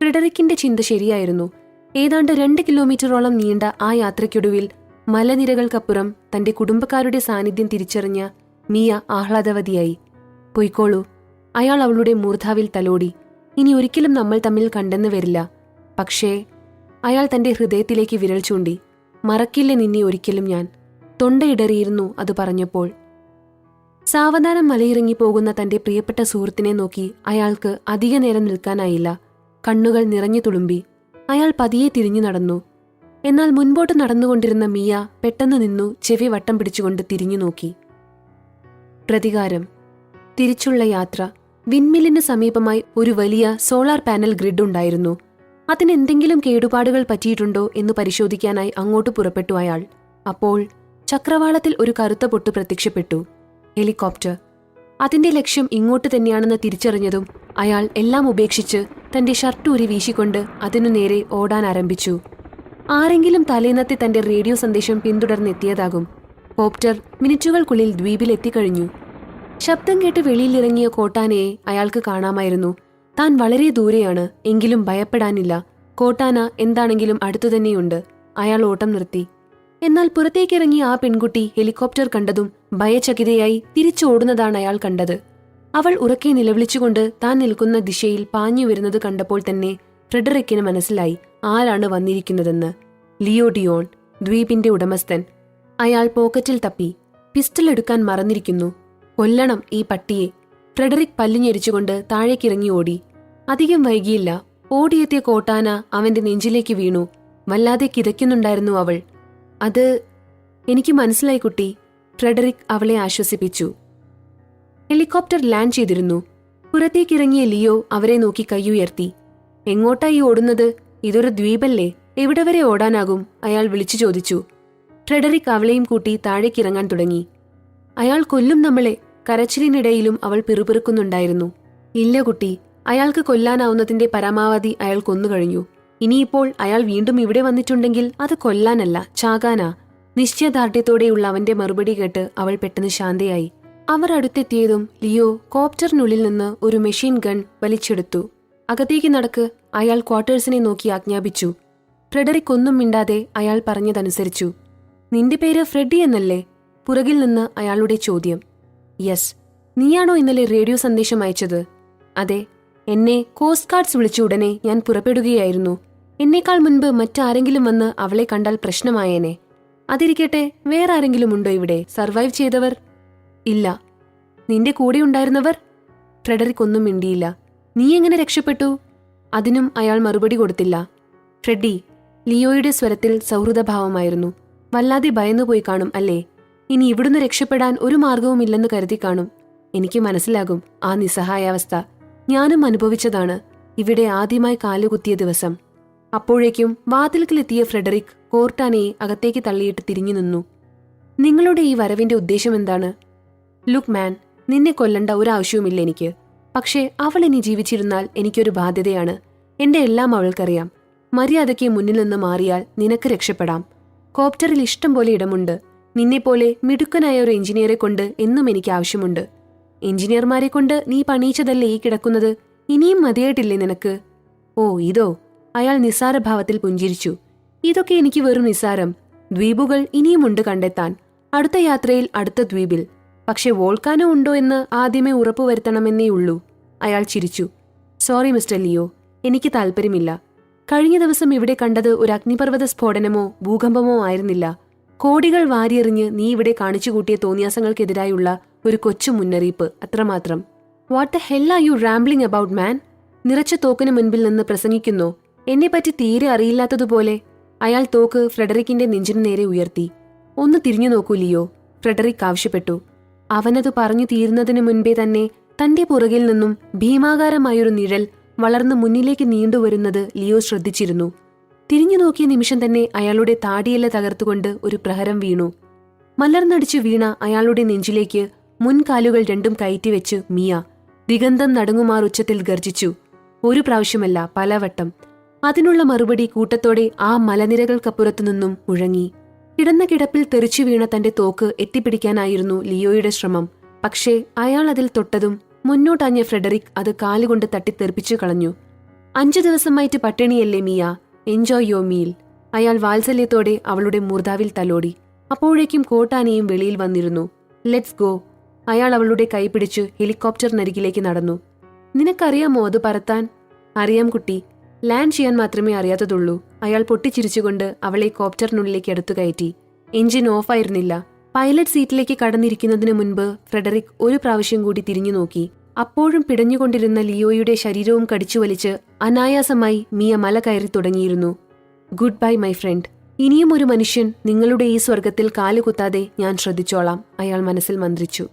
ഫ്രെഡറിക്കിന്റെ ചിന്ത ശരിയായിരുന്നു. ഏതാണ്ട് 2 കിലോമീറ്ററോളം നീണ്ട ആ യാത്രയ്ക്കൊടുവിൽ മലനിരകൾക്കപ്പുറം തന്റെ കുടുംബക്കാരുടെ സാന്നിധ്യം തിരിച്ചറിഞ്ഞ മിയ ആഹ്ലാദവതിയായി. പൊയ്ക്കോളൂ. അയാൾ അവളുടെ മൂർധാവിൽ തലോടി. ഇനി ഒരിക്കലും നമ്മൾ തമ്മിൽ കണ്ടെന്ന് വരില്ല. പക്ഷേ അയാൾ തന്റെ ഹൃദയത്തിലേക്ക് വിരൽ ചൂണ്ടി. മറക്കില്ല നിന്നെ ഒരിക്കലും ഞാൻ. തൊണ്ടയിടറിയിരുന്നു അത് പറഞ്ഞപ്പോൾ. സാവധാനം മലയിറങ്ങിപ്പോകുന്ന തന്റെ പ്രിയപ്പെട്ട സുഹൃത്തിനെ നോക്കി അയാൾക്ക് അധിക നേരം നിൽക്കാനായില്ല. കണ്ണുകൾ നിറഞ്ഞു തുളുമ്പി. അയാൾ പതിയെ തിരിഞ്ഞു നടന്നു. എന്നാൽ മുൻപോട്ട് നടന്നുകൊണ്ടിരുന്ന മിയ പെട്ടെന്ന് നിന്നു. ചെവി വട്ടം പിടിച്ചുകൊണ്ട് തിരിഞ്ഞു നോക്കി. പ്രതികാരം. തിരിച്ചുള്ള യാത്ര. വിൻമില്ലിന് സമീപമായി ഒരു വലിയ സോളാർ പാനൽ ഗ്രിഡ് ഉണ്ടായിരുന്നു. അതിനെന്തെങ്കിലും കേടുപാടുകൾ പറ്റിയിട്ടുണ്ടോ എന്ന് പരിശോധിക്കാനായി അങ്ങോട്ട് പുറപ്പെട്ടു അയാൾ. അപ്പോൾ ചക്രവാളത്തിൽ ഒരു കറുത്ത പൊട്ട് പ്രത്യക്ഷപ്പെട്ടു. ഹെലികോപ്റ്റർ. അതിന്റെ ലക്ഷ്യം ഇങ്ങോട്ട് തന്നെയാണെന്ന് തിരിച്ചറിഞ്ഞതും അയാൾ എല്ലാം ഉപേക്ഷിച്ച് തന്റെ ഷർട്ടൂരി വീശിക്കൊണ്ട് അതിനു നേരെ ഓടാൻ ആരംഭിച്ചു. ആരെങ്കിലും തലേന്നത്തെ തന്റെ റേഡിയോ സന്ദേശം പിന്തുടർന്നെത്തിയതാകും. കോപ്റ്റർ മിനിറ്റുകൾക്കുള്ളിൽ ദ്വീപിൽ എത്തിക്കഴിഞ്ഞു. ശബ്ദം കേട്ട് വെളിയിലിറങ്ങിയ കോട്ടാനയെ അയാൾക്ക് കാണാമായിരുന്നു. താൻ വളരെ ദൂരെയാണ്, എങ്കിലും ഭയപ്പെടാനില്ല. കോട്ടാന എന്താണെങ്കിലും അടുത്തുതന്നെയുണ്ട്. അയാൾ ഓട്ടം നിർത്തി. എന്നാൽ പുറത്തേക്കിറങ്ങിയ ആ പെൺകുട്ടി ഹെലികോപ്റ്റർ കണ്ടതും ഭയചകിതയായി തിരിച്ചോടുന്നതാണ് അയാൾ കണ്ടത്. അവൾ ഉറക്കെ നിലവിളിച്ചുകൊണ്ട് താൻ നിൽക്കുന്ന ദിശയിൽ പാഞ്ഞു വരുന്നത് കണ്ടപ്പോൾ തന്നെ ഫ്രെഡറിക്കിന് മനസ്സിലായി ആരാണ് വന്നിരിക്കുന്നതെന്ന്. ലിയോ ഡിയോൺ, ദ്വീപിന്റെ ഉടമസ്ഥൻ. അയാൾ പോക്കറ്റിൽ തപ്പി. പിസ്റ്റൾ എടുക്കാൻ മറന്നിരിക്കുന്നു. കൊല്ലണം ഈ പട്ടിയെ. ഫ്രെഡറിക് പല്ലുഞെരിച്ചുകൊണ്ട് താഴേക്കിറങ്ങി ഓടി. അധികം വൈകിയില്ല. ഓടിയെത്തിയ കോട്ടാന അവന്റെ നെഞ്ചിലേക്ക് വീണു. വല്ലാതെ കിതയ്ക്കുന്നുണ്ടായിരുന്നു അവൾ. അത് എനിക്ക് മനസ്സിലായി കുട്ടി. ഫ്രെഡറിക് അവളെ ആശ്വസിപ്പിച്ചു. ഹെലികോപ്റ്റർ ലാൻഡ് ചെയ്തിരുന്നു. പുറത്തേക്കിറങ്ങിയ ലിയോ അവരെ നോക്കി കൈയുയർത്തി. എങ്ങോട്ടായി ഓടുന്നത്? ഇതൊരു ദ്വീപല്ലേ, എവിടെ വരെ ഓടാനാകും? അയാൾ വിളിച്ചു ചോദിച്ചു. ഫ്രെഡറിക് അവളെയും കൂട്ടി താഴേക്കിറങ്ങാൻ തുടങ്ങി. അയാൾ കൊല്ലും നമ്മളെ. കരച്ചിലിനിടയിലും അവൾ പിറുപിറുക്കുന്നുണ്ടായിരുന്നു. ഇല്ല കുട്ടി, അയാൾക്ക് കൊല്ലാനാവുന്നതിന്റെ പരമാവധി അയാൾ കൊന്നുകഴിഞ്ഞു. ഇനിയിപ്പോൾ അയാൾ വീണ്ടും ഇവിടെ വന്നിട്ടുണ്ടെങ്കിൽ അത് കൊല്ലാനല്ല, ചാകാനാ. നിശ്ചയദാർഢ്യത്തോടെയുള്ള അവന്റെ മറുപടി കേട്ട് അവൾ പെട്ടെന്ന് ശാന്തയായി. അവർ അടുത്തെത്തിയതും ലിയോ കോപ്റ്ററിനുള്ളിൽ നിന്ന് ഒരു മെഷീൻ ഗൺ വലിച്ചെടുത്തു. അകത്തേക്ക് നടക്ക്, അയാൾ ക്വാർട്ടേഴ്സിനെ നോക്കി ആജ്ഞാപിച്ചു. ഫ്രെഡറിക് ഒന്നും മിണ്ടാതെ അയാൾ പറഞ്ഞതനുസരിച്ചു. നിന്റെ പേര് ഫ്രെഡി എന്നല്ലേ? പുറകിൽ നിന്ന് അയാളുടെ ചോദ്യം. യെസ്. നീയാണോ ഇന്നലെ റേഡിയോ സന്ദേശം അയച്ചത്? അതെ. എന്നെ കോസ്റ്റ് ഗാർഡ്സ് വിളിച്ച ഉടനെ ഞാൻ പുറപ്പെടുകയായിരുന്നു. എന്നേക്കാൾ മുൻപ് മറ്റാരെങ്കിലും വന്ന് അവളെ കണ്ടാൽ പ്രശ്നമായേനെ. അതിരിക്കട്ടെ, വേറെ ആരെങ്കിലും ഉണ്ടോ ഇവിടെ സർവൈവ് ചെയ്തവർ? ഇല്ല. നിന്റെ കൂടെ ഉണ്ടായിരുന്നവർ? ഫ്രെഡറിക് ഒന്നും മിണ്ടിയില്ല. നീ എങ്ങനെ രക്ഷപ്പെട്ടു? അതിനും അയാൾ മറുപടി കൊടുത്തില്ല. ഫ്രെഡി, ലിയോയുടെ സ്വരത്തിൽ സൗഹൃദഭാവമായിരുന്നു. വല്ലാതെ ഭയന്നുപോയി കാണും അല്ലേ? ഇനി ഇവിടുന്ന് രക്ഷപ്പെടാൻ ഒരു മാർഗവുമില്ലെന്ന് കരുതി കാണും. എനിക്ക് മനസ്സിലാകും ആ നിസ്സഹായാവസ്ഥ. ഞാനും അനുഭവിച്ചതാണ് ഇവിടെ ആദ്യമായി കാലുകുത്തിയ ദിവസം. അപ്പോഴേക്കും വാതിൽക്കിലെത്തിയ ഫ്രെഡറിക് കോർട്ടാനയെ അകത്തേക്ക് തള്ളിയിട്ട് തിരിഞ്ഞു നിന്നു. നിങ്ങളുടെ ഈ വരവിന്റെ ഉദ്ദേശം എന്താണ്? ലുക്ക് മാൻ, നിന്നെ കൊല്ലണ്ട ഒരാവശ്യവുമില്ല എനിക്ക്. പക്ഷേ അവൾ ഇനി ജീവിച്ചിരുന്നാൽ എനിക്കൊരു ബാധ്യതയാണ്. എന്റെ എല്ലാം അവൾക്കറിയാം. മര്യാദയ്ക്ക് മുന്നിൽ നിന്ന് മാറിയാൽ നിനക്ക് രക്ഷപ്പെടാം. കോപ്റ്ററിൽ ഇഷ്ടം പോലെ ഇടമുണ്ട്. നിന്നെപ്പോലെ മിടുക്കനായ ഒരു എഞ്ചിനീയറെ കൊണ്ട് എന്നും എനിക്ക് ആവശ്യമുണ്ട്. എഞ്ചിനീയർമാരെ കൊണ്ട് നീ പണിയിച്ചതല്ലേ ഈ കിടക്കുന്നത്? ഇനിയും മതിയായിട്ടില്ലേ നിനക്ക്? ഓ ഇതോ? അയാൾ നിസ്സാരഭാവത്തിൽ പുഞ്ചിരിച്ചു. ഇതൊക്കെ എനിക്ക് വെറും നിസ്സാരം. ദ്വീപുകൾ ഇനിയുമുണ്ട് കണ്ടെത്താൻ. അടുത്ത യാത്രയിൽ അടുത്ത ദ്വീപിൽ. പക്ഷെ വോൾക്കാനോ ഉണ്ടോ എന്ന് ആദ്യമേ ഉറപ്പുവരുത്തണമെന്നേ ഉള്ളൂ. അയാൾ ചിരിച്ചു. സോറി മിസ്റ്റർ ലിയോ, എനിക്ക് താല്പര്യമില്ല. കഴിഞ്ഞ ദിവസം ഇവിടെ കണ്ടത് ഒരു അഗ്നിപർവ്വത സ്ഫോടനമോ ഭൂകമ്പമോ ആയിരുന്നില്ല. കോടികൾ വാരിയെറിഞ്ഞ് നീ ഇവിടെ കാണിച്ചുകൂട്ടിയ തോന്നിയാസങ്ങൾക്കെതിരായുള്ള ഒരു കൊച്ചു മുന്നറിയിപ്പ്, അത്രമാത്രം. What the hell are you rambling about man? നിറച്ച തോക്കിന് മുൻപിൽ നിന്ന് പ്രസംഗിക്കുന്നോ? എന്നെപ്പറ്റി തീരെ അറിയില്ലാത്തതുപോലെ. അയാൾ തോക്ക് ഫ്രെഡറിക്കിന്റെ നെഞ്ചിനു നേരെ ഉയർത്തി. ഒന്ന് തിരിഞ്ഞു നോക്കൂ ലിയോ, ഫ്രെഡറിക് ആവശ്യപ്പെട്ടു. അവനത് പറഞ്ഞു തീരുന്നതിനു മുൻപേ തന്നെ തന്റെ പുറകിൽ നിന്നും ഭീമാകാരമായൊരു നിഴൽ വളർന്ന് മുന്നിലേക്ക് നീണ്ടുവരുന്നത് ലിയോ ശ്രദ്ധിച്ചിരുന്നു. തിരിഞ്ഞു നോക്കിയ നിമിഷം തന്നെ അയാളുടെ താടിയെല്ല തകർത്തുകൊണ്ട് ഒരു പ്രഹരം വീണു. മലർന്നടിച്ചു വീണ അയാളുടെ നെഞ്ചിലേക്ക് മുൻകാലുകൾ രണ്ടും കയറ്റിവെച്ച് മിയ ദിഗന്ധം നടുങ്ങുമാർ ഉച്ചത്തിൽ ഗർജിച്ചു. ഒരു പ്രാവശ്യമല്ല, പലവട്ടം. അതിനുള്ള മറുപടി കൂട്ടത്തോടെ ആ മലനിരകൾക്കപ്പുറത്തുനിന്നും മുഴങ്ങി. കിടന്ന കിടപ്പിൽ തെറിച്ചു വീണ തന്റെ തോക്ക് എത്തിപ്പിടിക്കാനായിരുന്നു ലിയോയുടെ ശ്രമം. പക്ഷേ അയാൾ അതിൽ തൊട്ടതും മുന്നോട്ടാഞ്ഞ ഫ്രെഡറിക് അത് കാലുകൊണ്ട് തട്ടിത്തെറിപ്പിച്ചു കളഞ്ഞു. 5 ദിവസമായിട്ട് പട്ടിണിയല്ലേ മിയ? എൻജോയ് യോ മീൽ. അയാൾ വാത്സല്യത്തോടെ അവളുടെ മൂർധാവിൽ തലോടി. അപ്പോഴേക്കും കോട്ടാനയും വെളിയിൽ വന്നിരുന്നു. Let's go. അയാൾ അവളുടെ കൈ പിടിച്ച് ഹെലികോപ്റ്ററിനരികിലേക്ക് നടന്നു. നിനക്കറിയാമോ അത് പറത്താൻ? അറിയാം കുട്ടി. ലാൻഡ് ചെയ്യാൻ മാത്രമേ അറിയാത്തതുള്ളൂ. അയാൾ പൊട്ടിച്ചിരിച്ചുകൊണ്ട് അവളെ കോപ്റ്ററിനുള്ളിലേക്ക് എടുത്തു കയറ്റി. എഞ്ചിൻ ഓഫായിരുന്നില്ല. പൈലറ്റ് സീറ്റിലേക്ക് കടന്നിരിക്കുന്നതിനു മുൻപ് ഫ്രെഡറിക് ഒരു പ്രാവശ്യം കൂടി തിരിഞ്ഞു നോക്കി. അപ്പോഴും പിടഞ്ഞുകൊണ്ടിരുന്ന ലിയോയുടെ ശരീരവും കടിച്ചുവലിച്ച് അനായാസമായി മിയ മല കയറി തുടങ്ങിയിരുന്നു. Good bye my friend. ഇനിയും ഒരു മനുഷ്യൻ നിങ്ങളുടെ ഈ സ്വർഗത്തിൽ കാലുകുത്താതെ ഞാൻ ശ്രദ്ധിച്ചോളാം, അയാൾ മനസ്സിൽ മന്ത്രിച്ചു.